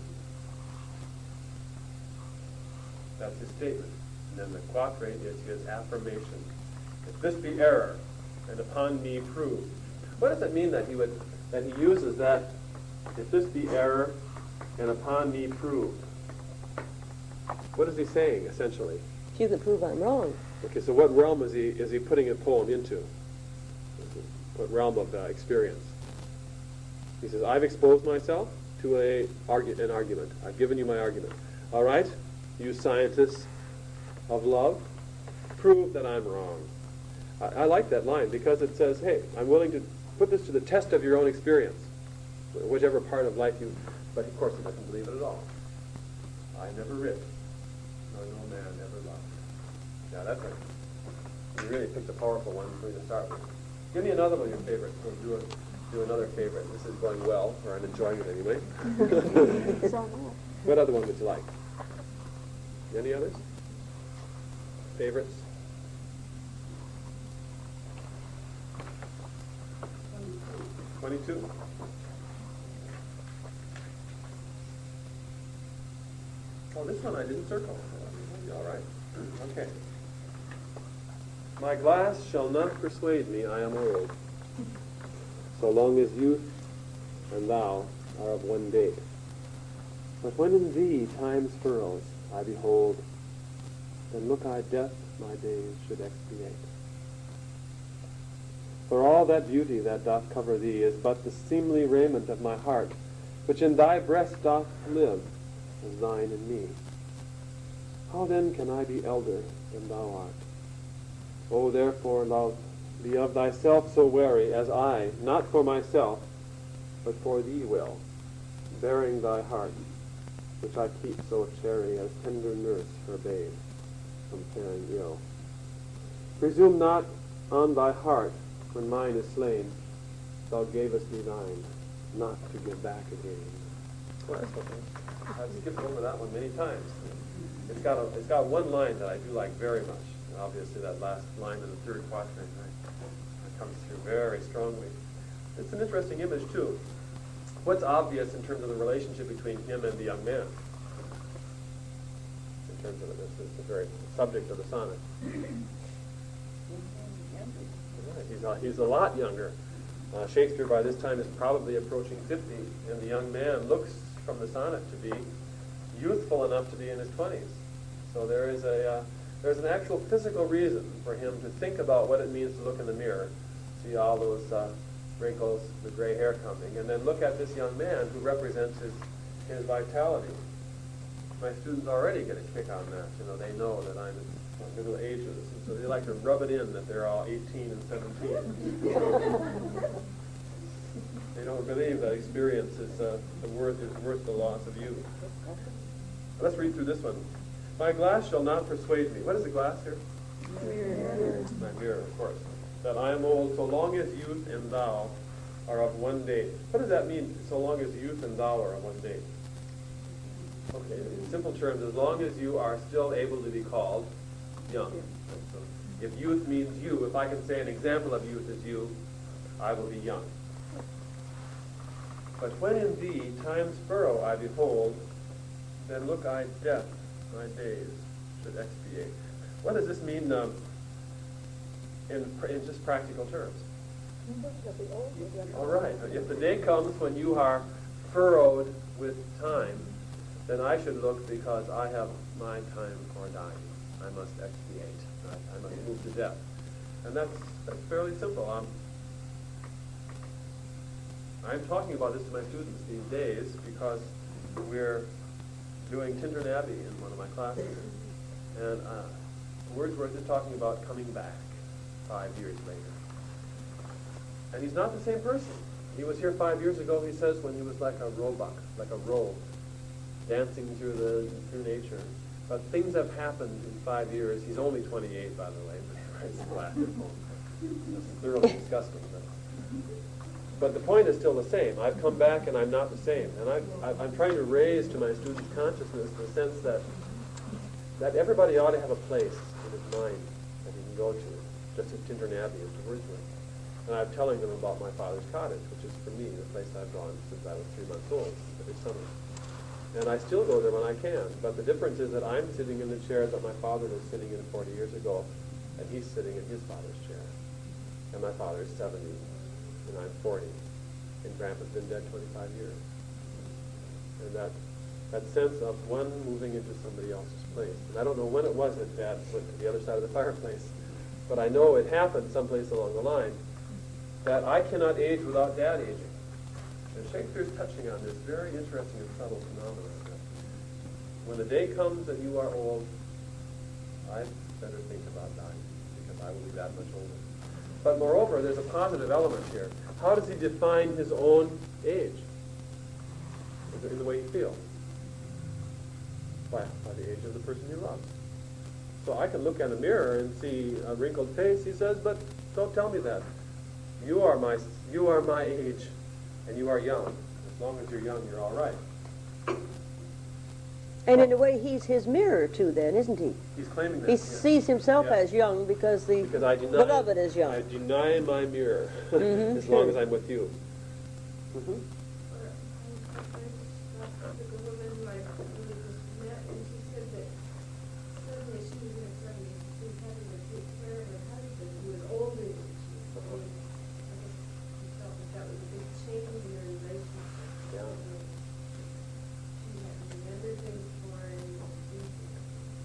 That's his statement. And then the quatrain is his affirmation. If this be error, and upon me proved. What does it mean that he uses that? If this be error, and upon me proved. What is he saying essentially? You can prove I'm wrong. Okay, so what realm is he putting a poem into? What realm of experience? He says, I've exposed myself to an argument. I've given you my argument. All right, you scientists of love, prove that I'm wrong. I like that line because it says, hey, I'm willing to put this to the test of your own experience, whichever part of life you, but of course he doesn't believe it at all. I never writ, nor no man ever loved. Yeah, that's it. You really picked a powerful one for you to start with. Give me another one of your favorites. We'll do another favorite. This is going well, or I'm enjoying it anyway. What other one would you like? Any others? Favorites? 22. Oh, this one I didn't circle. All right. Okay. My glass shall not persuade me I am old, so long as youth and thou are of one date. But when in thee time's furrows I behold, then look I death my days should expiate. For all that beauty that doth cover thee is but the seemly raiment of my heart, which in thy breast doth live, as thine in me. How then can I be elder than thou art? O therefore, love, be of thyself so wary, as I, not for myself, but for thee will, bearing thy heart, which I keep so chary, as tender nurse her babe from faring ill. Presume not on thy heart, when mine is slain, thou gavest me thine, not to give back again. Well, that's okay. I've skipped over that one many times. It's got one line that I do like very much. And obviously that last line in the third quatrain, right? That comes through very strongly. It's an interesting image too. What's obvious in terms of the relationship between him and the young man? In terms of this is the very subject of the sonnet. Right, he's a lot younger. Shakespeare by this time is probably approaching 50, and the young man looks from the sonnet to be youthful enough to be in his 20s. So there's an actual physical reason for him to think about what it means to look in the mirror, see all those wrinkles, the gray hair coming, and then look at this young man who represents his vitality. My students already get a kick on that. You know, they know that I'm in middle ages, and so they like to rub it in that they're all 18 and 17. They don't believe that experience is worth the loss of youth. Let's read through this one. My glass shall not persuade me. What is the glass here? Mirror. My mirror, of course. That I am old, so long as youth and thou are of one date. What does that mean, so long as youth and thou are of one date? Okay, in simple terms, as long as you are still able to be called young. So if youth means you, if I can say an example of youth is you, I will be young. But when in thee time's furrow I behold, then look I death my days should expiate. What does this mean in just practical terms? All right. If the day comes when you are furrowed with time, then I should look because I have my time for dying. I must expiate. I must move to death. And that's fairly simple. I'm talking about this to my students these days because we're doing Tintern Abbey in one of my classes. And Wordsworth is talking about coming back 5 years later. And he's not the same person. He was here 5 years ago, he says, when he was like a roebuck, like a roe, dancing through nature. But things have happened in 5 years. He's only 28, by the way, but he writes the last poem. It's thoroughly disgusting. But the point is still the same. I've come back and I'm not the same. And I'm trying to raise to my students' consciousness the sense that everybody ought to have a place in his mind that he can go to, just as Tintern Abbey is to Wordsworth. And I'm telling them about my father's cottage, which is for me the place I've gone since I was 3 months old, every summer. And I still go there when I can. But the difference is that I'm sitting in the chair that my father was sitting in 40 years ago, and he's sitting in his father's chair. And my father is 70, and I'm 40. And Grandpa's been dead 25 years. And that sense of one moving into somebody else's place. And I don't know when it was that Dad went to the other side of the fireplace, but I know it happened someplace along the line, that I cannot age without Dad aging. And Shakespeare's touching on this very interesting and subtle phenomenon. When the day comes that you are old, I'd better think about dying, because I will be that much older. But moreover, there's a positive element here. How does he define his own age? In the way he feels. By the age of the person he loves. So I can look in a mirror and see a wrinkled face, he says, but don't tell me that. You are my age, and you are young. As long as you're young, you're all right. And in a way, he's his mirror, too, then, isn't he? He's claiming that. He yes. sees himself Yes. as young because the beloved is young. I deny my mirror as long as I'm with you. Mm-hmm. Or I took a woman like we just met, and she said that suddenly she was going to suddenly be having to take care of her husband who was older than she was. So I guess she felt that that was a big change in their relationship. Yeah. She had to remember things for him.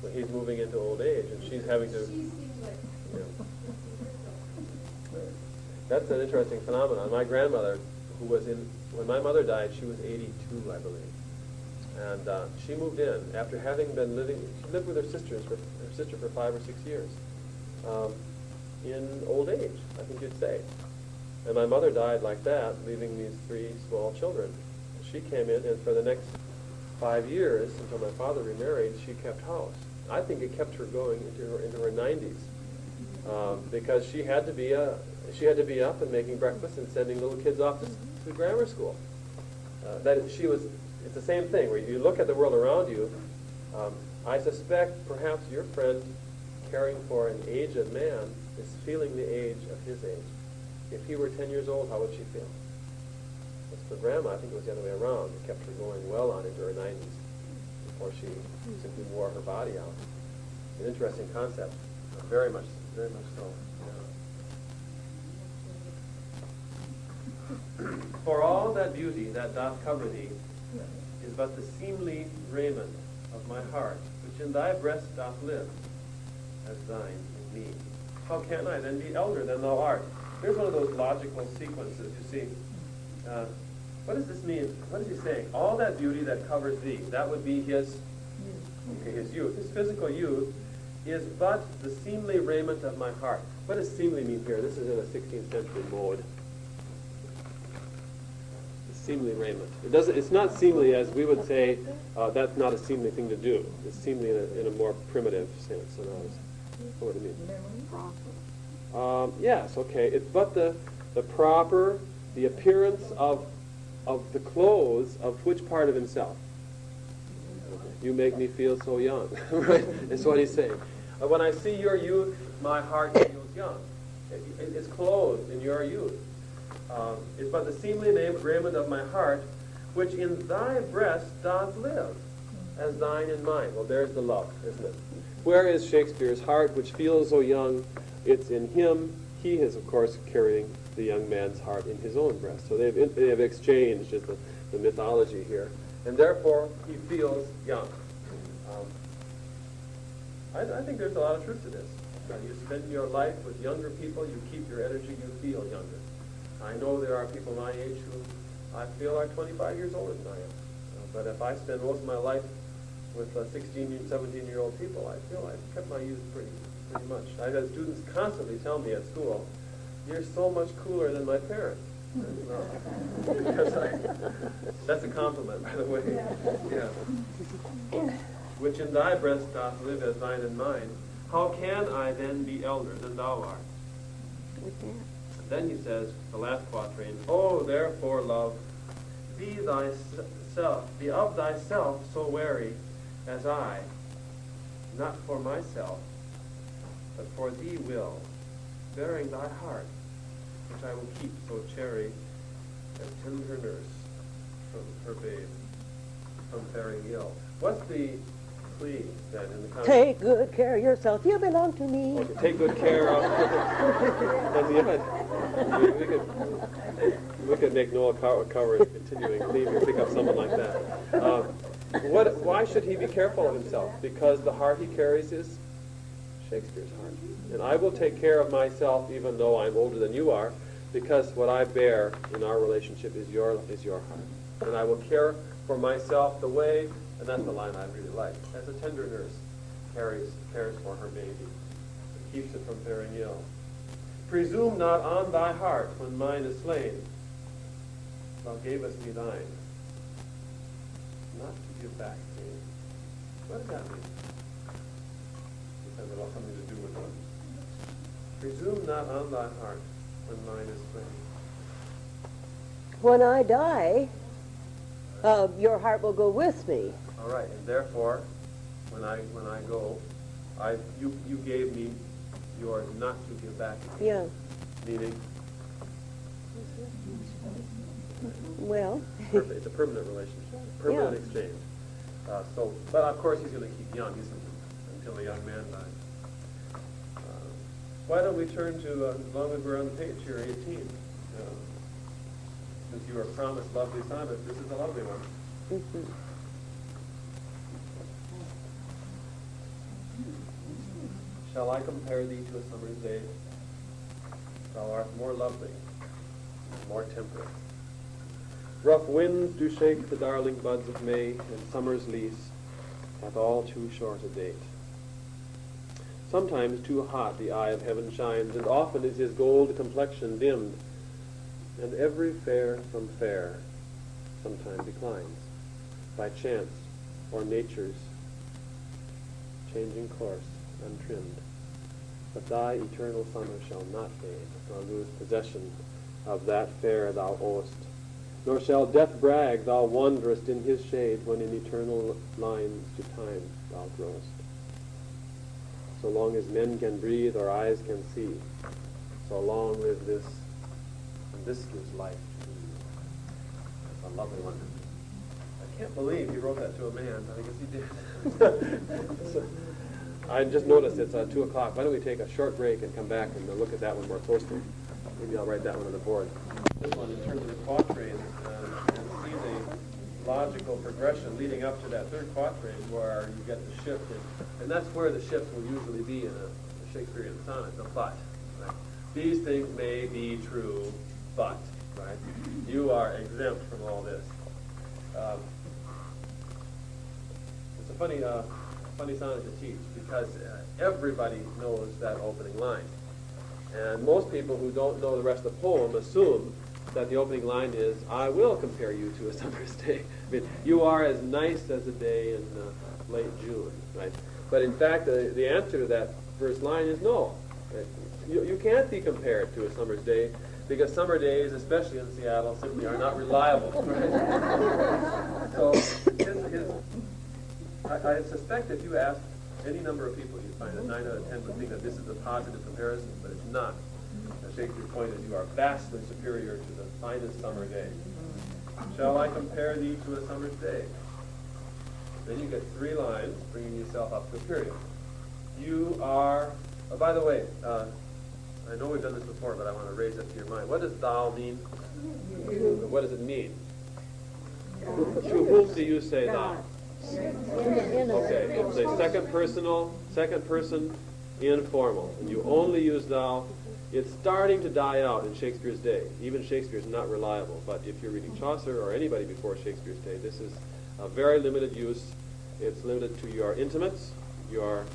Well, he's moving into old age, and she's having to. She seemed like. Yeah. That's an interesting phenomenon. My grandmother, who was when my mother died, she was 82, I believe. And she moved in after having been she lived with her sister for 5 or 6 years, in old age, I think you'd say. And my mother died like that, leaving these 3 small children. She came in, and for the next 5 years, until my father remarried, she kept house. I think it kept her going into her 90s, because she had to be up and making breakfast and sending little kids off to grammar school. It's the same thing, where you look at the world around you. I suspect perhaps your friend caring for an aged man is feeling the age of his age. If he were 10 years old, how would she feel? As for Grandma, I think it was the other way around. It kept her going well on into her 90s before she simply wore her body out. An interesting concept. Very much so. Yeah. For all that beauty that doth cover thee is but the seemly raiment of my heart, which in thy breast doth live, as thine in me. How can I then be elder than thou art? Here's one of those logical sequences, you see. What does this mean? What is he saying? All that beauty that covers thee, that would be his youth. His physical youth is but the seemly raiment of my heart. What does seemly mean here? This is in a 16th century mode. Seemly raiment. It's not seemly as we would say. That's not a seemly thing to do. It's seemly in a more primitive sense. What do you mean? Yes. Okay. It's but the proper, the appearance of the clothes of which part of himself? You make me feel so young. Right? That's what he's saying. When I see your youth, my heart feels young. It's clothed in your youth. It's but the seemly raiment of my heart, which in thy breast doth live, as thine in mine. Well, there's the love, isn't it? Where is Shakespeare's heart, which feels so young? It's in him. He is, of course, carrying the young man's heart in his own breast. So they have exchanged just the mythology here, and therefore he feels young. I think there's a lot of truth to this. When you spend your life with younger people, you keep your energy, you feel younger. I know there are people my age who I feel are 25 years older than I am. But if I spend most of my life with 16, 17-year-old people, I feel I've kept my youth pretty much. I've had students constantly tell me at school, "You're so much cooler than my parents." That's a compliment, by the way. Yeah. Which in thy breast doth live as thine in mine. How can I then be elder than thou art? Then he says, the last quatrain, "Oh, therefore, love, be of thyself so wary as I, not for myself, but for thee will, bearing thy heart, which I will keep so chary as tender nurse from her babe, from faring ill." What's the plea then in the context? Take good care of yourself. You belong to me. Okay, take good care of. That's the end. We could make Noah Cower's continuing theme and pick up someone like that. Why should he be careful of himself? Because the heart he carries is Shakespeare's heart. And I will take care of myself even though I'm older than you are, because what I bear in our relationship is your heart. And I will care for myself the way, and that's the line I really like, as a tender nurse cares for her baby, and keeps it from faring ill. Presume not on thy heart when mine is slain. Thou gavest me thine, not to give back again. What does that mean? Because it all something to do with it. Presume not on thy heart when mine is slain. When I die, your heart will go with me. All right, and therefore, when I go, you gave me yours not to give back again. Yeah. Meaning, Well, It's a permanent relationship, permanent exchange. But of course he's going to keep young, until a young man dies. Why don't we turn to, as long as we're on the page here, 18. Since you are promised lovely sonnet, this is a lovely one. mhm. Shall I compare thee to a summer's day? Thou art more lovely, more temperate. Rough winds do shake the darling buds of May, and summer's lease hath all too short a date. Sometimes too hot the eye of heaven shines, and often is his gold complexion dimmed, and every fair from fair sometime declines, by chance or nature's changing course untrimmed. But thy eternal summer shall not fade, nor lose possession of that fair thou owest, nor shall death brag thou wanderest in his shade, when in eternal lines to time thou growest. So long as men can breathe or eyes can see, so long live this, and this gives life to you. That's a lovely one. I can't believe he wrote that to a man. I guess he did. So, I just noticed it's 2 o'clock. Why don't we take a short break and come back and look at that one more closely. Maybe I'll write that one on the board. This one, in terms of the quatrains, and see the logical progression leading up to that third quatrain where you get the shift. And that's where the shift will usually be in a Shakespearean sonnet, the but. Right? These things may be true, but. Right? You are exempt from all this. It's a funny sonnet to teach because everybody knows that opening line. And most people who don't know the rest of the poem assume that the opening line is, I will compare you to a summer's day. I mean, you are as nice as a day in late June, right? But in fact, the answer to that first line is no. Right? You can't be compared to a summer's day because summer days, especially in Seattle, simply are not reliable. Right? So I suspect if you ask any number of people, you find that 9 out of 10 would think that this is a positive comparison, but it's not. Shakespeare's point is you are vastly superior to the finest summer day. Shall I compare thee to a summer's day? Then you get 3 lines, bringing yourself up to a period. You are, by the way, I know we've done this before, but I want to raise it to your mind. What does thou mean? What does it mean? To whom do you say thou? Okay, it's a second person informal, and you only use thou. It's starting to die out in Shakespeare's day. Even Shakespeare's not reliable, but if you're reading Chaucer or anybody before Shakespeare's day, this is a very limited use. It's limited to your intimates, your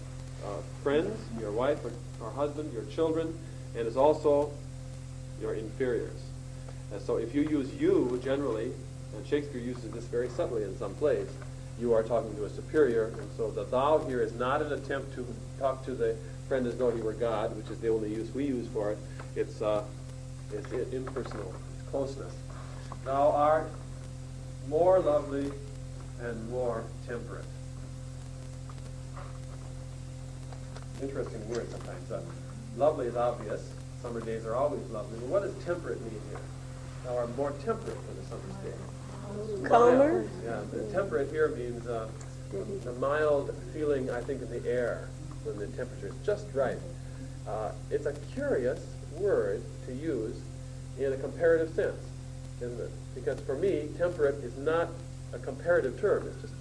friends, your wife or husband, your children, and it's also your inferiors. And so if you use you generally, and Shakespeare uses this very subtly in some plays, you are talking to a superior, and so the thou here is not an attempt to talk to the friend as though he were God, which is the only use we use for it. It's impersonal, it's closeness. Thou art more lovely and more temperate. Interesting word sometimes. Lovely is obvious. Summer days are always lovely. But what does temperate mean here? Thou art more temperate than a summer's day. Calmer? Yeah, the temperate here means the mild feeling, I think, in the air when the temperature is just right. It's a curious word to use in a comparative sense, isn't it? Because for me, temperate is not a comparative term. It's just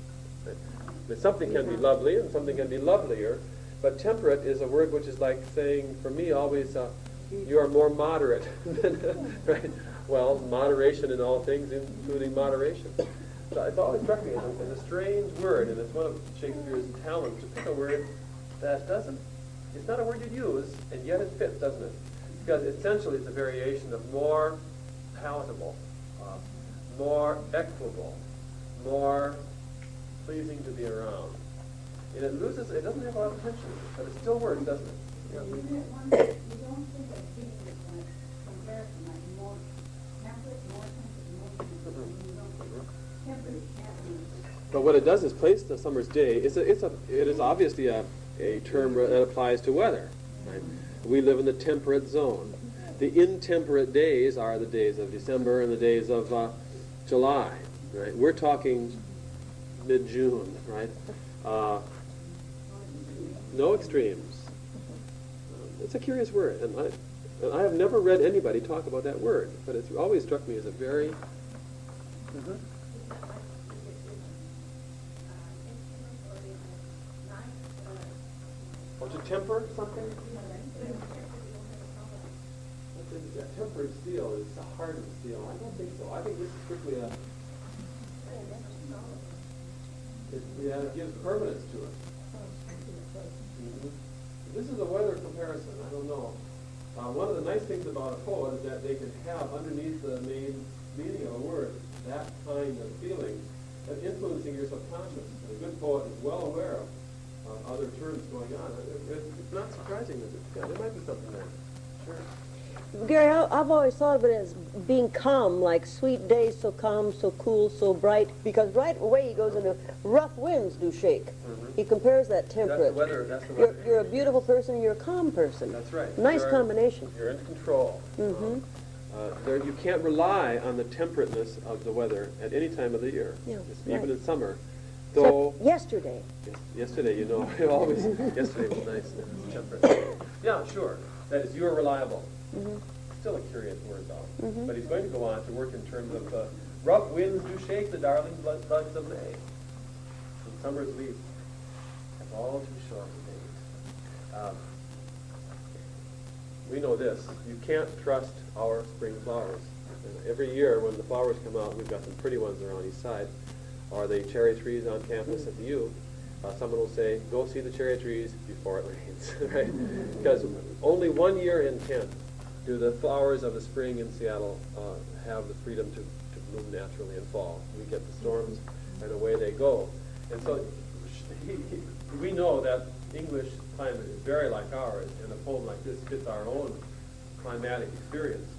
that something can be lovely and something can be lovelier, but temperate is a word which is like saying, for me, always, you are more moderate than, right? Well, moderation in all things, including moderation. So it's always struck me as a strange word, and it's one of Shakespeare's talents to pick a word that it's not a word you'd use, and yet it fits, doesn't it? Because essentially it's a variation of more palatable, more equable, more pleasing to be around. And it doesn't have a lot of tension, but it still works, doesn't it? Yeah. You don't think of Jesus like comparison, like more temperate, more temperate. But what it does is place the summer's day. It is obviously a term that applies to weather. Right? We live in the temperate zone. The intemperate days are the days of December and the days of July, right? We're talking mid-June, right? No extremes. It's a curious word, and I have never read anybody talk about that word, but it's always struck me as a very... Mhm. Or to temper something? Yeah, tempered steel is a hardened steel. I don't think so. I think this is strictly a... It gives permanence to it. Mhm. This is a weather comparison. I don't know. One of the nice things about a poet is that they can have underneath the main meaning of a word that kind of feeling of influencing your subconscious. And a good poet is well aware of other terms going on. It's not surprising, is it? Yeah, there might be something there. Sure. Gary, I've always thought of it as being calm, like sweet days, so calm, so cool, so bright, because right away he goes into rough winds do shake. Mhm. He compares that temperate. That's the weather. You're a beautiful person, you're a calm person. That's right. Nice combination. You're in control. Mm-hmm. You can't rely on the temperateness of the weather at any time of the year, Yeah, even right. in summer. Though Except yesterday. yesterday, it always yesterday was nice. It was temperate. Yeah, sure. That is, you are reliable. Mm-hmm. Still a curious word, though. Mhm. But he's going to go on to work in terms of rough winds do shake the darling buds of May, and summer's leaf have all too short a date. We know this: you can't trust our spring flowers. And every year, when the flowers come out, we've got some pretty ones around east side, or the cherry trees on campus at the U. Someone will say, "Go see the cherry trees before it rains," right? Because only 1 year in 10 do the flowers of the spring in Seattle have the freedom to bloom naturally in fall. We get the storms, and away they go. And so we know that English climate is very like ours, and a poem like this fits our own climatic experience.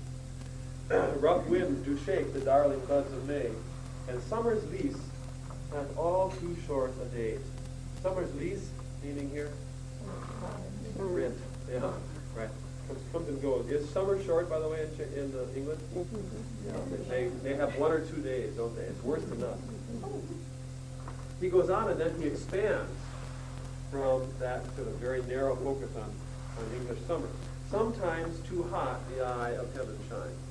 Rough winds do shake the darling buds of May, and summer's lease hath all too short a date. Summer's lease, meaning here? Rent. Yeah, right. Comes and goes. Is summer short, by the way, in England? Yeah, they have 1 or 2 days, don't they? It's worse than us. He goes on and then he expands from that sort of very narrow focus on English summer. Sometimes too hot the eye of heaven shines,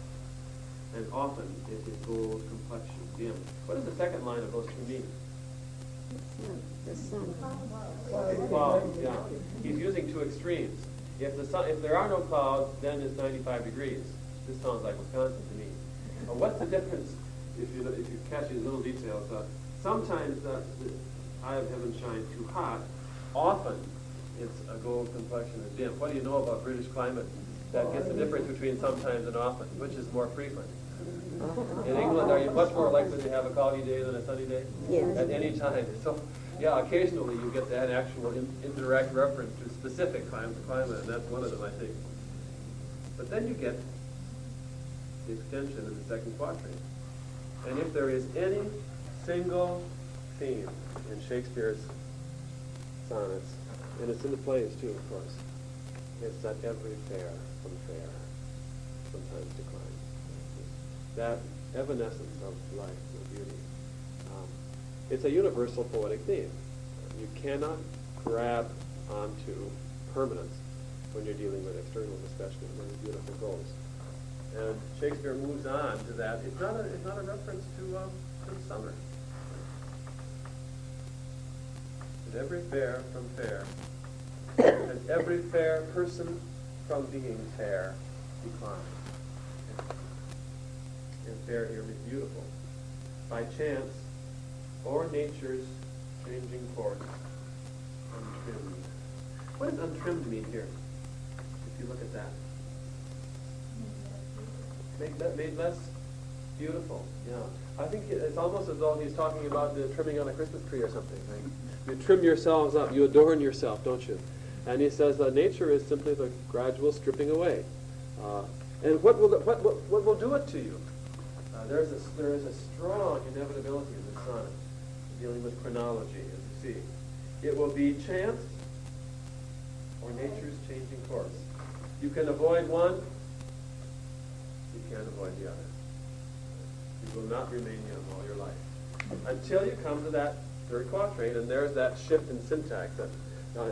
and often it is gold complexion dim. What does the second line of those two mean? The sun. Clouds, yeah. He's using two extremes. If there are no clouds, then it's 95 degrees. This sounds like Wisconsin to me. What's the difference if you catch these little details? Sometimes the eye of heaven shines too hot. Often it's a gold complexion and dim. What do you know about British climate that gets the difference between sometimes and often? Which is more frequent? In England, are you much more likely to have a cloudy day than a sunny day? Yes. At any time. So, yeah, occasionally you get that actual indirect reference to specific climate, and that's one of them, I think. But then you get the extension in the second quatrain. And if there is any single theme in Shakespeare's sonnets, and it's in the plays too, of course, it's that every fair from fair sometimes declines. That evanescence of life and beauty. It's a universal poetic theme. You cannot grab onto permanence when you're dealing with externals, especially when it's beautiful goals. And Shakespeare moves on to that. It's not a reference to summer. And every fair from fair, and every fair person from being fair declines. And fair here means beautiful. By chance, or nature's changing course, untrimmed. What does untrimmed mean here? If you look at that. Made less beautiful, yeah. I think it's almost as though he's talking about the trimming on a Christmas tree or something, right? You trim yourselves up, you adorn yourself, don't you? And he says nature is simply the gradual stripping away. And what will do it to you? There is a strong inevitability in this sonnet, dealing with chronology, as you see. It will be chance or nature's changing course. You can avoid one, you can't avoid the other. You You will not remain young all your life. Until you come to that third quatrain, and there's that shift in syntax. That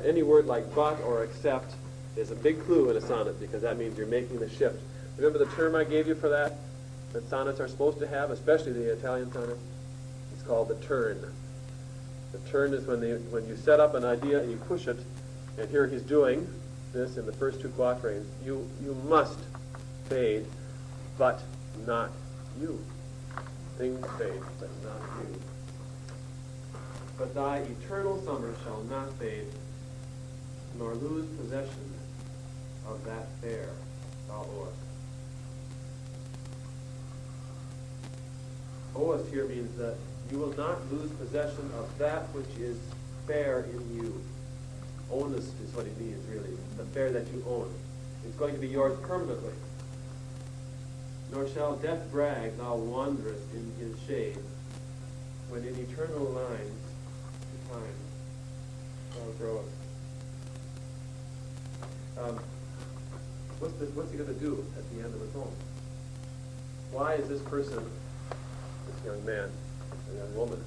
any word like but or except is a big clue in a sonnet, because that means you're making the shift. Remember the term I gave you for that sonnets are supposed to have, especially the Italian sonnet? It's called the turn. The turn is when you set up an idea and you push it, and here he's doing this in the first two quatrains. You must fade, but not you. Things fade, but not you. But thy eternal summer shall not fade, nor lose possession of that fair thou owest. Owest here means that you will not lose possession of that which is fair in you. Ownest is what it means, really. The fair that you own. It's going to be yours permanently. Nor shall death brag thou wanderest in his shade, when in eternal lines to time thou growest. What's he going to do at the end of the poem? Why is this person, this young man, a young woman,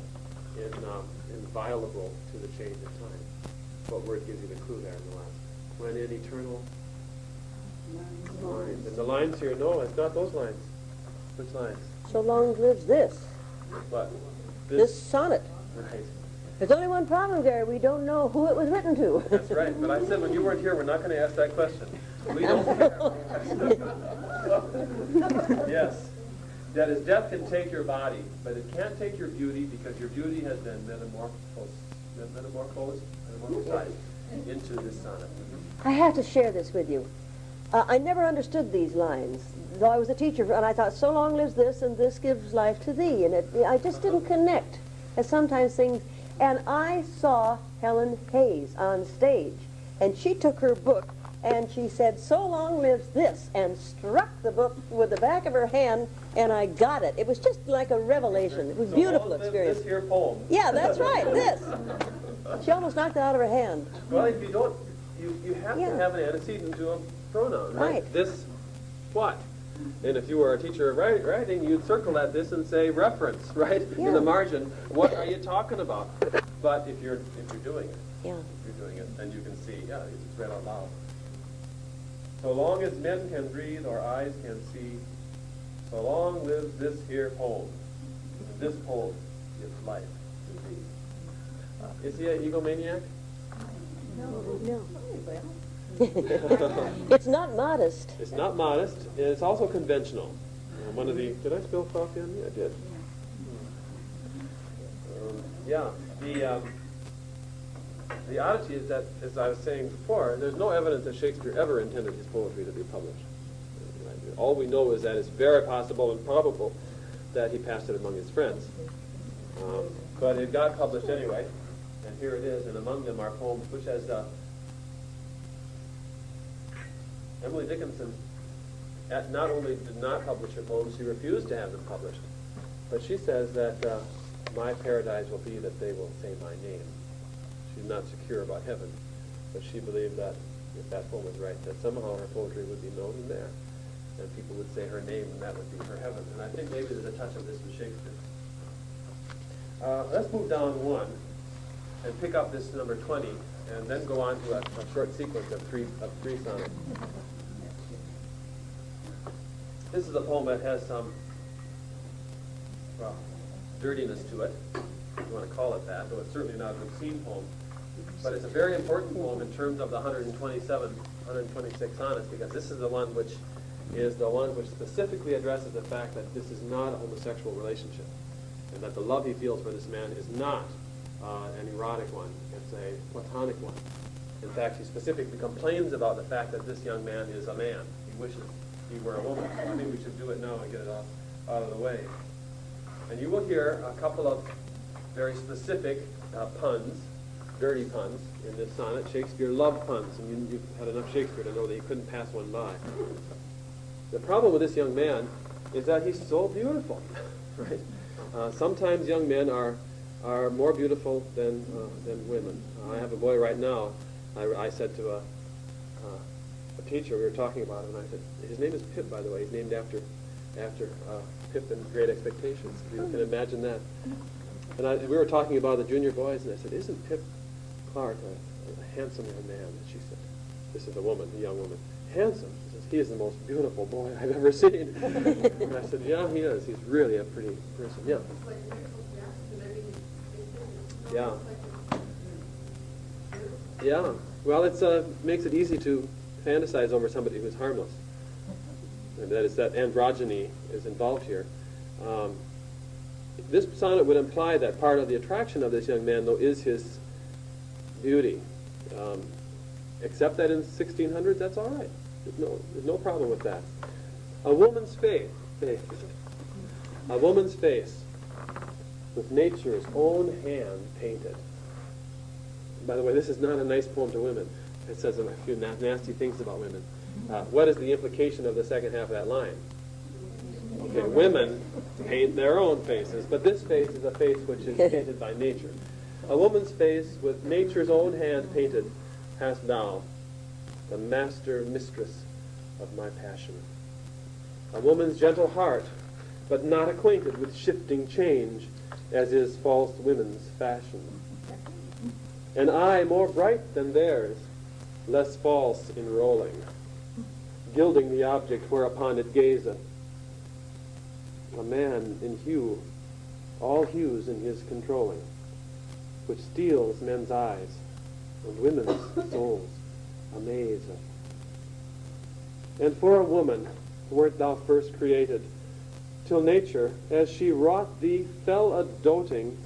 inviolable to the change of time? What word gives you the clue there in the last? When in eternal lines. And the lines here, no, it's not those lines. Which lines? So long lives this. What? This sonnet. Right. There's only one problem, Gary. We don't know who it was written to. That's right. But I said when you weren't here, we're not going to ask that question. We don't care. Yes. That is, death can take your body, but it can't take your beauty, because your beauty has been metamorphosized into this sonnet. I have to share this with you. I never understood these lines, though I was a teacher, and I thought, so long lives this, and this gives life to thee. And I just didn't connect, as sometimes things. And I saw Helen Hayes on stage, and she took her book, and she said, so long lives this, and struck the book with the back of her hand, and I got it. It was just like a revelation. It was a beautiful experience. This here poem. Yeah, that's right, this. She almost knocked it out of her hand. Well, if you don't, you have to have an antecedent to a pronoun, right? Right. This, what? And if you were a teacher of writing, you'd circle at this and say reference, right? Yeah. In the margin, what are you talking about? But if you're doing it, Yeah. if you're doing it, then you can see, yeah, it's read out loud. So long as men can breathe or eyes can see, so long lives this here poem. And this poem gives life to thee. Is he an egomaniac? No. It's not modest. It's not modest, and it's also conventional. Did I spill coffee on you? I did. The oddity is that, as I was saying before, there's no evidence that Shakespeare ever intended his poetry to be published. All we know is that it's very possible and probable that he passed it among his friends. But it got published anyway, and here it is, and among them are poems which, as Emily Dickinson not only did not publish her poems, she refused to have them published. But she says that my paradise will be that they will say my name. She's not secure about heaven, but she believed that if that poem was right, that somehow her poetry would be known in there, and people would say her name, and that would be her heaven. And I think maybe there's a touch of this with Shakespeare. Let's move down one and pick up this number 20, and then go on to a short sequence of three sonnets. This is a poem that has some, dirtiness to it, if you want to call it that, though it's certainly not an obscene poem. But it's a very important poem in terms of the 126 sonnets, because this is the one which specifically addresses the fact that this is not a homosexual relationship, and that the love he feels for this man is not an erotic one, it's a platonic one. In fact, he specifically complains about the fact that this young man is a man. He wishes he were a woman. So I think we should do it now and get it out of the way. And you will hear a couple of very specific puns, dirty puns, in this sonnet. Shakespeare loved puns, and you've had enough Shakespeare to know that he couldn't pass one by. The problem with this young man is that he's so beautiful, right? Sometimes young men are more beautiful than women. I have a boy right now. I said to a teacher, we were talking about him, and I said, his name is Pip, by the way. He's named after after Pip and Great Expectations. If you can imagine that. And we were talking about the junior boys, and I said, "Isn't Pip Clark a handsome young man?" And she said, "This is a woman, a young woman. Handsome?" She says, "He is the most beautiful boy I've ever seen." And I said, "Yeah, he is. He's really a pretty person." Yeah. It's like Michael Jackson, I mean, it's Yeah. almost like it's Yeah. Well, it makes it easy to fantasize over somebody who's harmless. And that is that androgyny is involved here. This sonnet would imply that part of the attraction of this young man, though, is his beauty. Except that in 1600s, that's all right. There's no problem with that. A woman's faith, a woman's face with nature's own hand painted. By the way, this is not a nice poem to women. It says a few nasty things about women. What is the implication of the second half of that line? Okay, women paint their own faces, but this face is a face which is painted by nature. A woman's face with nature's own hand painted hast thou, the master mistress of my passion. A woman's gentle heart, but not acquainted with shifting change, as is false women's fashion. An eye more bright than theirs, less false in rolling, gilding the object whereupon it gazeth. A man in hue, all hues in his controlling, which steals men's eyes and women's souls amazeth. And for a woman wert thou first created, till nature, as she wrought thee, fell a-doting,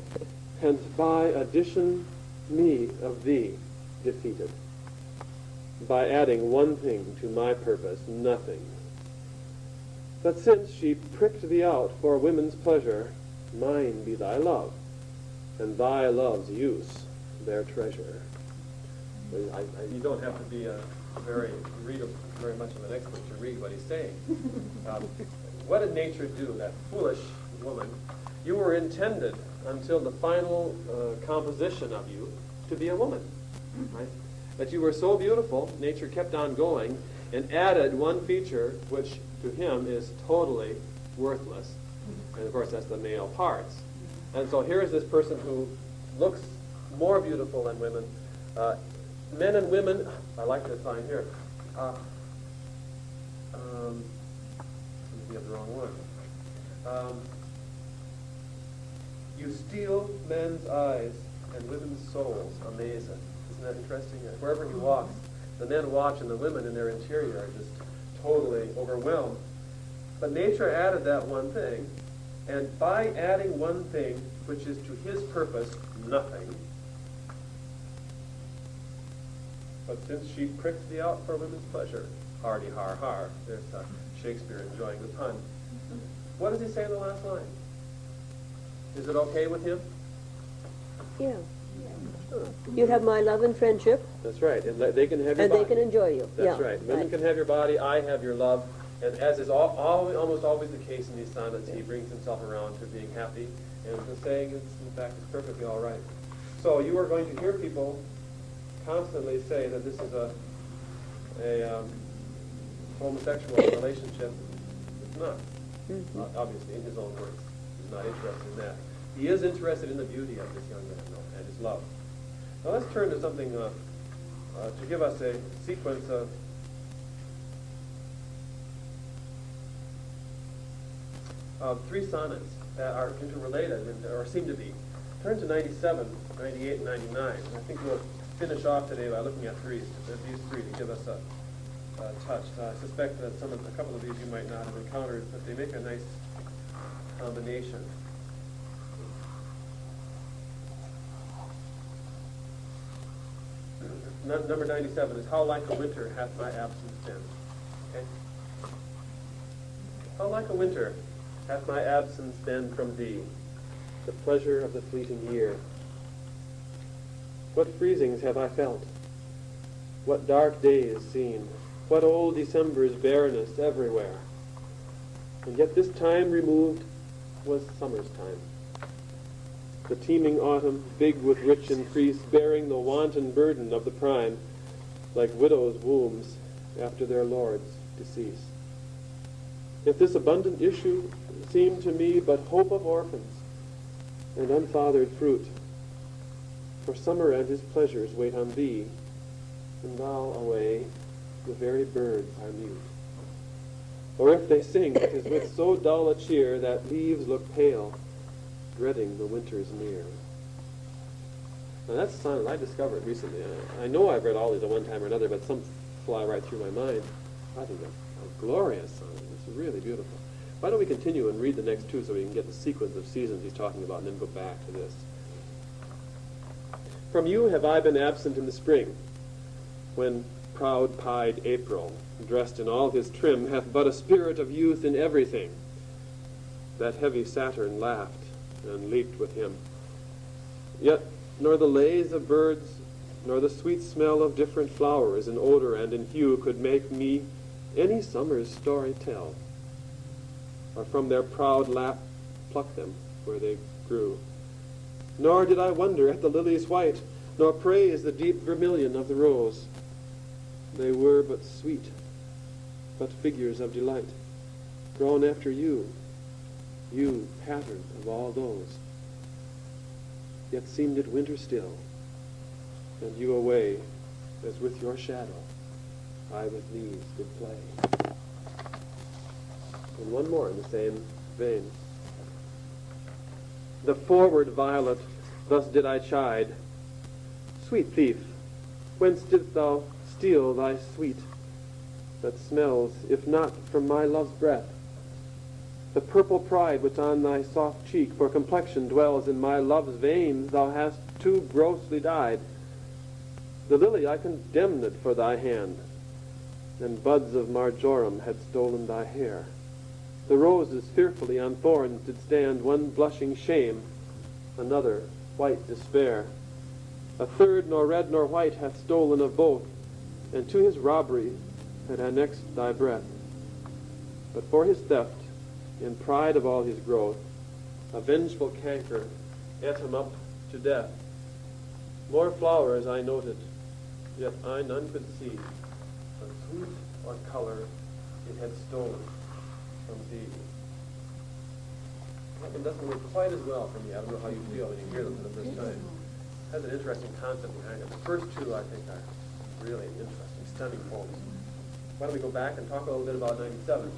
and by addition me of thee defeated. By adding one thing to my purpose, nothing. But since she pricked thee out for women's pleasure, mine be thy love, and thy love's use their treasure. You don't have to be very much of an expert to read what he's saying. What did nature do, that foolish woman? You were intended until the final composition of you to be a woman, right? But you were so beautiful, nature kept on going and added one feature which to him is totally worthless. And of course that's the male parts. And so here is this person who looks more beautiful than women. Men and women, I like this line here. Let me get the wrong one. You steal men's eyes and women's souls amazeth. Isn't that interesting? Wherever he walks, the men watch and the women in their interior are just totally overwhelmed. But nature added that one thing, and by adding one thing, which is to his purpose nothing, but since she pricked thee out for women's pleasure, hardy har har. There's Shakespeare enjoying the pun. What does he say in the last line? Is it okay with him? Yeah. You have my love and friendship, That's right, and they can have your and body. they can enjoy you. That's Yeah, right. Women can have your body, I have your love, and as is almost always the case in these sonnets, he brings himself around to being happy, and the saying is, in fact, is perfectly all right. So you are going to hear people constantly say that this is a homosexual relationship. It's not. Obviously, in his own words, he's not interested in that. He is interested in the beauty of this young man, though, and his love. Now let's turn to something to give us a sequence of three sonnets that are interrelated, or seem to be. Turn to 97, 98, and 99. And I think we'll finish off today by looking at these three to give us a touch. I suspect that a couple of these you might not have encountered, but they make a nice combination. Number 97 is, how like a winter hath my absence been. Okay? How like a winter hath my absence been from thee, the pleasure of the fleeting year. What freezings have I felt? What dark days seen? What old December's bareness everywhere? And yet this time removed was summer's time. The teeming autumn, big with rich increase, bearing the wanton burden of the prime, like widows' wombs after their lord's decease. If this abundant issue seem to me but hope of orphans and unfathered fruit, for summer and his pleasures wait on thee, and thou away, the very birds are mute. Or if they sing, 'tis with so dull a cheer that leaves look pale, dreading the winter's near. Now that's a sonnet I discovered recently. I know I've read all these at one time or another, but some fly right through my mind. I think that's a glorious sonnet. It's really beautiful. Why don't we continue and read the next two so we can get the sequence of seasons he's talking about and then go back to this. From you have I been absent in the spring, when proud-pied April, dressed in all his trim, hath but a spirit of youth in everything. That heavy Saturn laughed and leaped with him. Yet nor the lays of birds, nor the sweet smell of different flowers in odor and in hue could make me any summer's story tell, or from their proud lap pluck them where they grew. Nor did I wonder at the lilies white, nor praise the deep vermilion of the rose. They were but sweet, but figures of delight, drawn after you, you pattern of all those. Yet seemed it winter still, and you away, as with your shadow I with these did play. And one more in the same vein. The forward violet, thus did I chide. Sweet thief, whence didst thou steal thy sweet, that smells, if not from my love's breath? The purple pride which on thy soft cheek for complexion dwells in my love's veins thou hast too grossly dyed. The lily I condemned for thy hand, and buds of marjoram had stolen thy hair. The roses fearfully on thorns did stand, one blushing shame, another white despair. A third nor red nor white hath stolen of both, and to his robbery had annexed thy breath. But for his theft, in pride of all his growth, a vengeful canker ate him up to death. More flowers I noted, yet I none could see, but sweet or color it had stolen from thee. That one doesn't work quite as well for me. I don't know how you feel when you hear them for the first time. It has an interesting concept behind it. The first two, I think, are really interesting, stunning poems. Why don't we go back and talk a little bit about 97?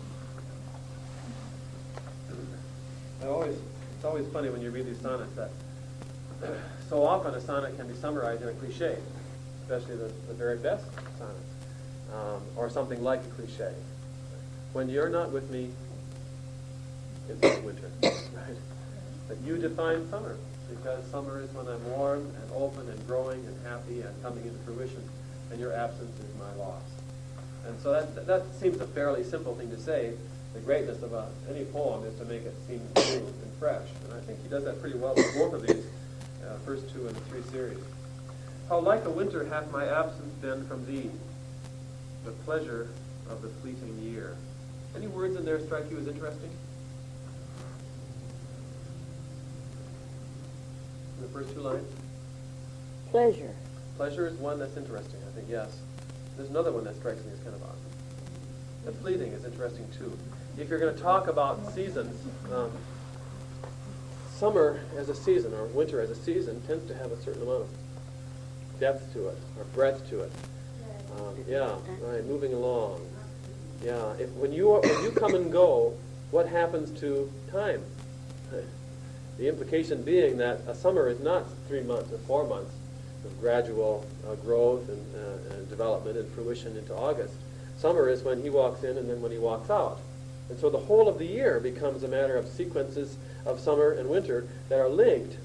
It's always funny when you read these sonnets that so often a sonnet can be summarized in a cliche, especially the very best sonnets, or something like a cliche. When you're not with me, it's winter, right? But you define summer, because summer is when I'm warm and open and growing and happy and coming into fruition, and your absence is my loss. And so that seems a fairly simple thing to say. The greatness of any poem is to make it seem new and fresh, and I think he does that pretty well with both of these, first two in the three series. How like a winter hath my absence been from thee, the pleasure of the fleeting year. Any words in there strike you as interesting? In the first two lines? Pleasure. Pleasure is one that's interesting, I think, yes. There's another one that strikes me as kind of odd. The fleeting is interesting, too. If you're going to talk about seasons, summer as a season, or winter as a season, tends to have a certain amount of depth to it, or breadth to it. Yeah, right, moving along. Yeah, when you come and go, what happens to time? The implication being that a summer is not 3 months or 4 months of gradual growth and development and fruition into August. Summer is when he walks in and then when he walks out. And so the whole of the year becomes a matter of sequences of summer and winter that are linked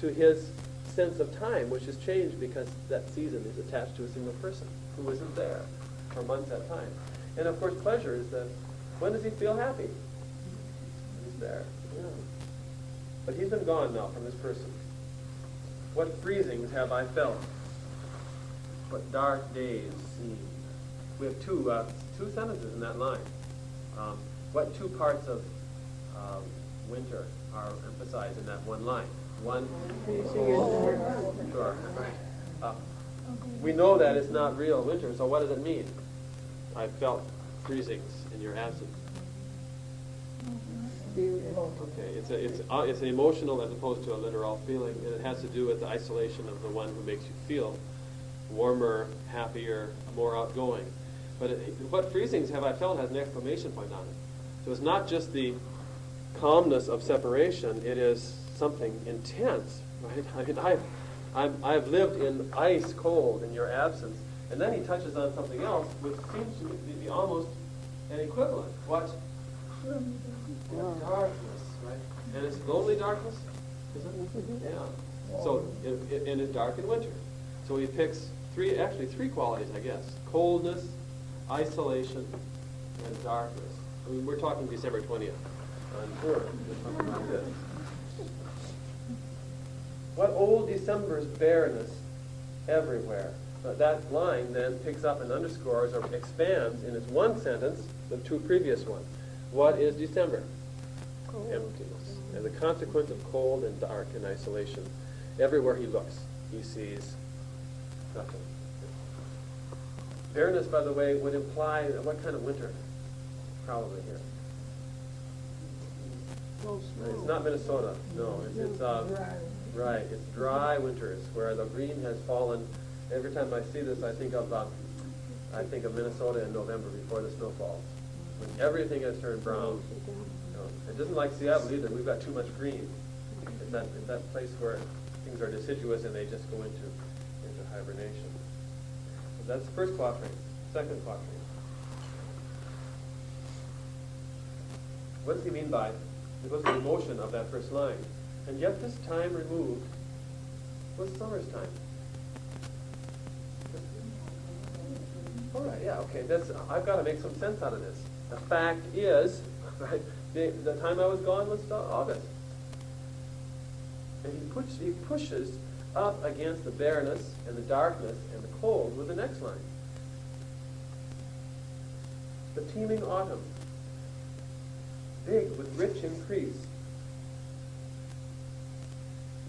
to his sense of time, which is changed because that season is attached to a single person who isn't there for months at a time. And of course, pleasure is when does he feel happy? He's there. Yeah. But he's been gone now from this person. What freezings have I felt? What dark days seem? We have two sentences in that line. What two parts of winter are emphasized in that one line? One. Sure. Right. We know that it's not real winter, so what does it mean? I felt freezings in your absence. Okay, it's an emotional as opposed to a literal feeling, and it has to do with the isolation of the one who makes you feel warmer, happier, more outgoing. But what freezings have I felt has an exclamation point on it. So it's not just the calmness of separation, it is something intense, right? I mean, I've lived in ice cold in your absence, and then he touches on something else which seems to be almost an equivalent. What? Darkness, right? And it's lonely darkness, isn't it? Yeah. So, and it's dark in winter. So he picks three qualities, I guess. Coldness, isolation, and darkness. I mean, we're talking December 20th on Purim, just something like this. What old December's bareness everywhere. That line then picks up and underscores or expands in its one sentence the two previous ones. What is December? Cold. Emptiness. As a consequence of cold and dark and isolation. Everywhere he looks, he sees nothing. Bareness, by the way, would imply what kind of winter? Probably here. It's not Minnesota. No, it's right. It's dry winters where the green has fallen. Every time I see this, I think of Minnesota in November before the snow falls, when everything has turned brown. It doesn't like Seattle either. We've got too much green. It's that place where things are deciduous and they just go into hibernation. So that's the first quatrain. Second quatrain. What does he mean by it was the emotion of that first line? And yet this time removed was summer's time. All right, yeah, okay. I've got to make some sense out of this. The fact is, right, the time I was gone was August. And he pushes up against the bareness and the darkness and the cold with the next line. The teeming autumn, big with rich increase,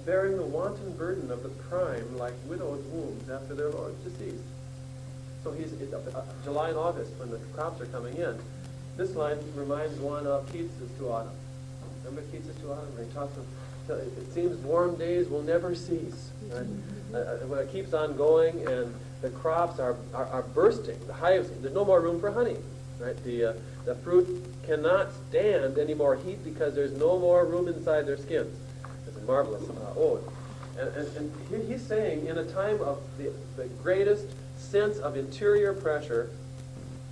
bearing the wanton burden of the prime like widowed wombs after their lord's decease. So it's July and August when the crops are coming in. This line reminds one of Keats' To Autumn. Remember Keats' To Autumn? Where he talks about, it seems warm days will never cease. Right? When it keeps on going and the crops are bursting, the hives, there's no more room for honey. Right? The fruit cannot stand any more heat because there's no more room inside their skins. It's a marvelous ode. And he's saying in a time of the greatest sense of interior pressure,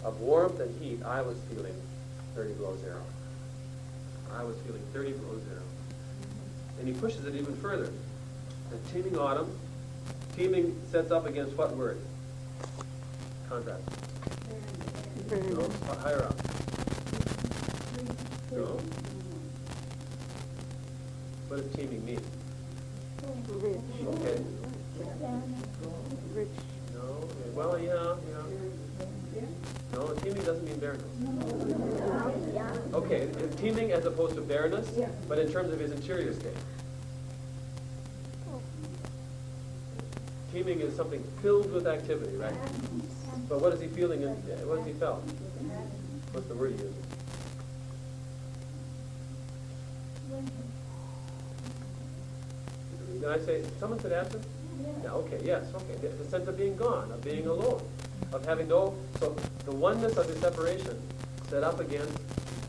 of warmth and heat, I was feeling 30 below zero. I was feeling 30 below zero. And he pushes it even further. The teeming autumn, teeming sets up against what word? Contrast. No, higher up. No. What does teeming mean? Okay. Rich. No. Well, yeah. No, teeming doesn't mean bareness. Okay, teeming as opposed to bareness, but in terms of his interior state. Teeming is something filled with activity, right? But what is he feeling? What has he felt? What's the word he uses? Did I say, someone said absent? Yeah, okay, yes, okay. The sense of being gone, of being alone, of having no, so the oneness of his separation set up against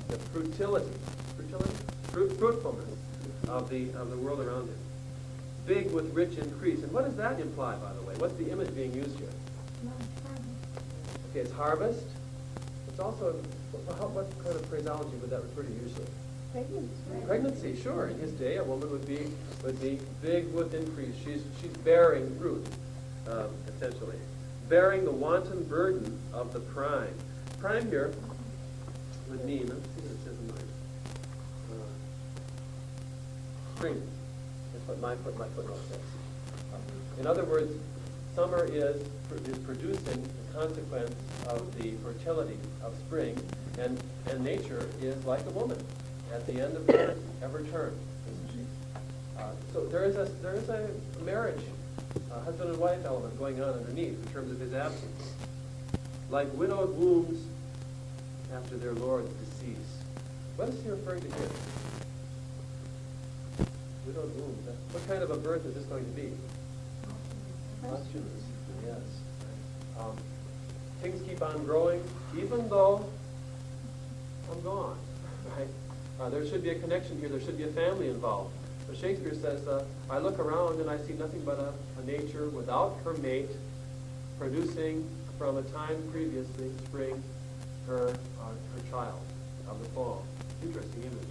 the fruitfulness of the world around him. Big with rich increase. And what does that imply, by the way? What's the image being used here? Okay, it's harvest. It's also, what kind of phraseology would that refer to usually? Pregnancy, sure. In his day, a woman would be big with increase. She's bearing fruit, essentially. Bearing the wanton burden of the prime. Prime here would mean, let's see what it says in mine. Spring. That's what my footnote says. In other words, summer is producing the consequence of the fertility of spring, and nature is like a woman. At the end of every term, isn't she? So there is a marriage, husband and wife element going on underneath in terms of his absence. Like widowed wombs after their lord's decease. What is he referring to here? widowed womb. What kind of a birth is this going to be? Posthumous, yes. Things keep on growing, even though I'm gone, right? There should be a connection here. There should be a family involved. But Shakespeare says, I look around and I see nothing but a nature without her mate, producing from a time previously, spring, her child of the fall. Interesting image.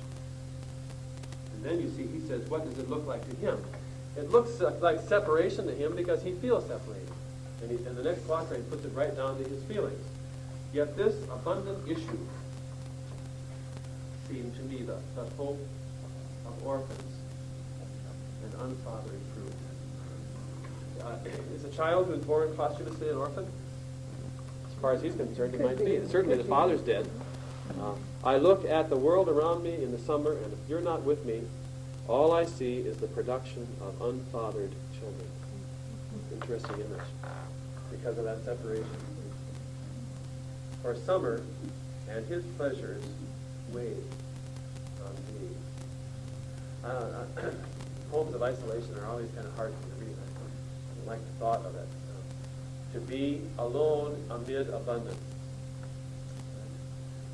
And then you see, he says, what does it look like to him? It looks like separation to him because he feels separated. And the next quatrain puts it right down to his feelings. Yet this abundant issue seemed to me the hope of orphans and unfathered fruit. Is a child who is born posthumously an orphan? As far as he's concerned, he might be. Certainly the father's dead. I look at the world around me in the summer, and if you're not with me, all I see is the production of unfathered children. Interesting image, because of that separation. For summer and his pleasures weigh on me. Poems of isolation are always kind of hard to read. I don't like the thought of it. To be alone amid abundance.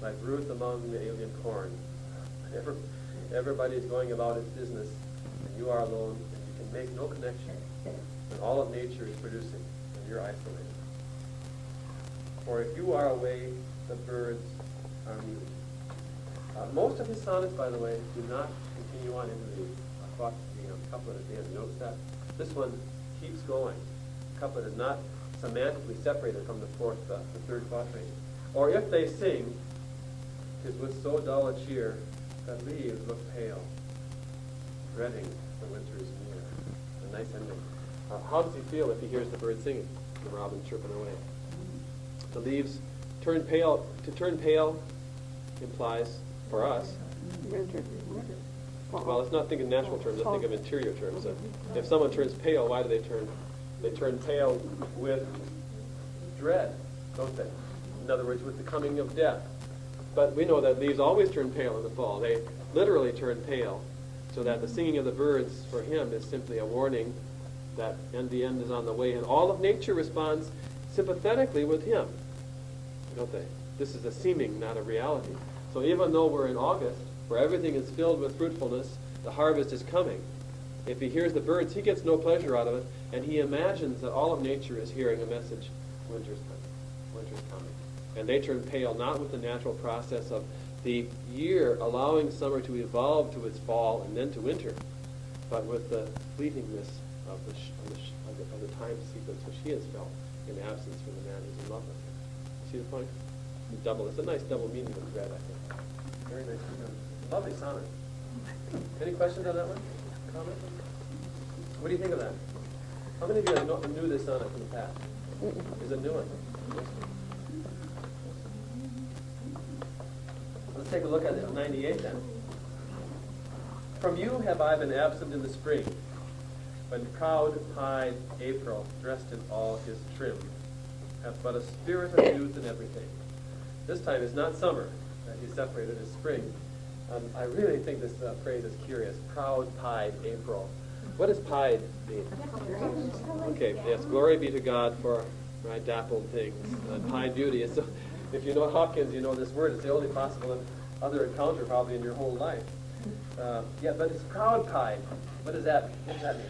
Like Ruth among the alien corn. Everybody's going about its business, and you are alone, and you can make no connection when all of nature is producing, and you're isolated. For if you are away, the birds are mute. Most of his sonnets, by the way, do not continue on into the couplet at the end. Notice that? This one keeps going. The couplet is not semantically separated from the third quatrain. Or if they sing, 'tis with so dull a cheer that leaves look pale, dreading the winter's near. A nice ending. How does he feel if he hears the birds singing, the robin chirping away? The leaves turn pale. To turn pale implies, for us, well, let's not think in natural terms, let's think of interior terms. If someone turns pale, why do they turn? They turn pale with dread, don't they? In other words, with the coming of death. But we know that leaves always turn pale in the fall. They literally turn pale, so that the singing of the birds for him is simply a warning that the end is on the way. And all of nature responds sympathetically with him, don't they? This is a seeming, not a reality. So even though we're in August, where everything is filled with fruitfulness, the harvest is coming. If he hears the birds, he gets no pleasure out of it, and he imagines that all of nature is hearing a message, winter's coming, winter's coming. And they turn pale, not with the natural process of the year allowing summer to evolve to its fall and then to winter, but with the fleetingness of the time sequence which he has felt in absence from the man who's in love with him. See the point? It's a nice double meaning of thread, I think. Very nice. Lovely sonnet. Any questions on that one? Comment? What do you think of that? How many of you knew this sonnet from the past? Is it new one? Let's take a look at it. 98 then. From you have I been absent in the spring, when proud-eyed April, dressed in all his trim, hath but a spirit of youth in everything. This time is not summer that he separated as spring. I really think this phrase is curious. Proud-pied April. What does pied mean? Okay, yes, glory be to God for my dappled things. Pied beauty. So, if you know Hopkins, you know this word. It's the only possible other encounter probably in your whole life. But it's proud-pied. What does that mean?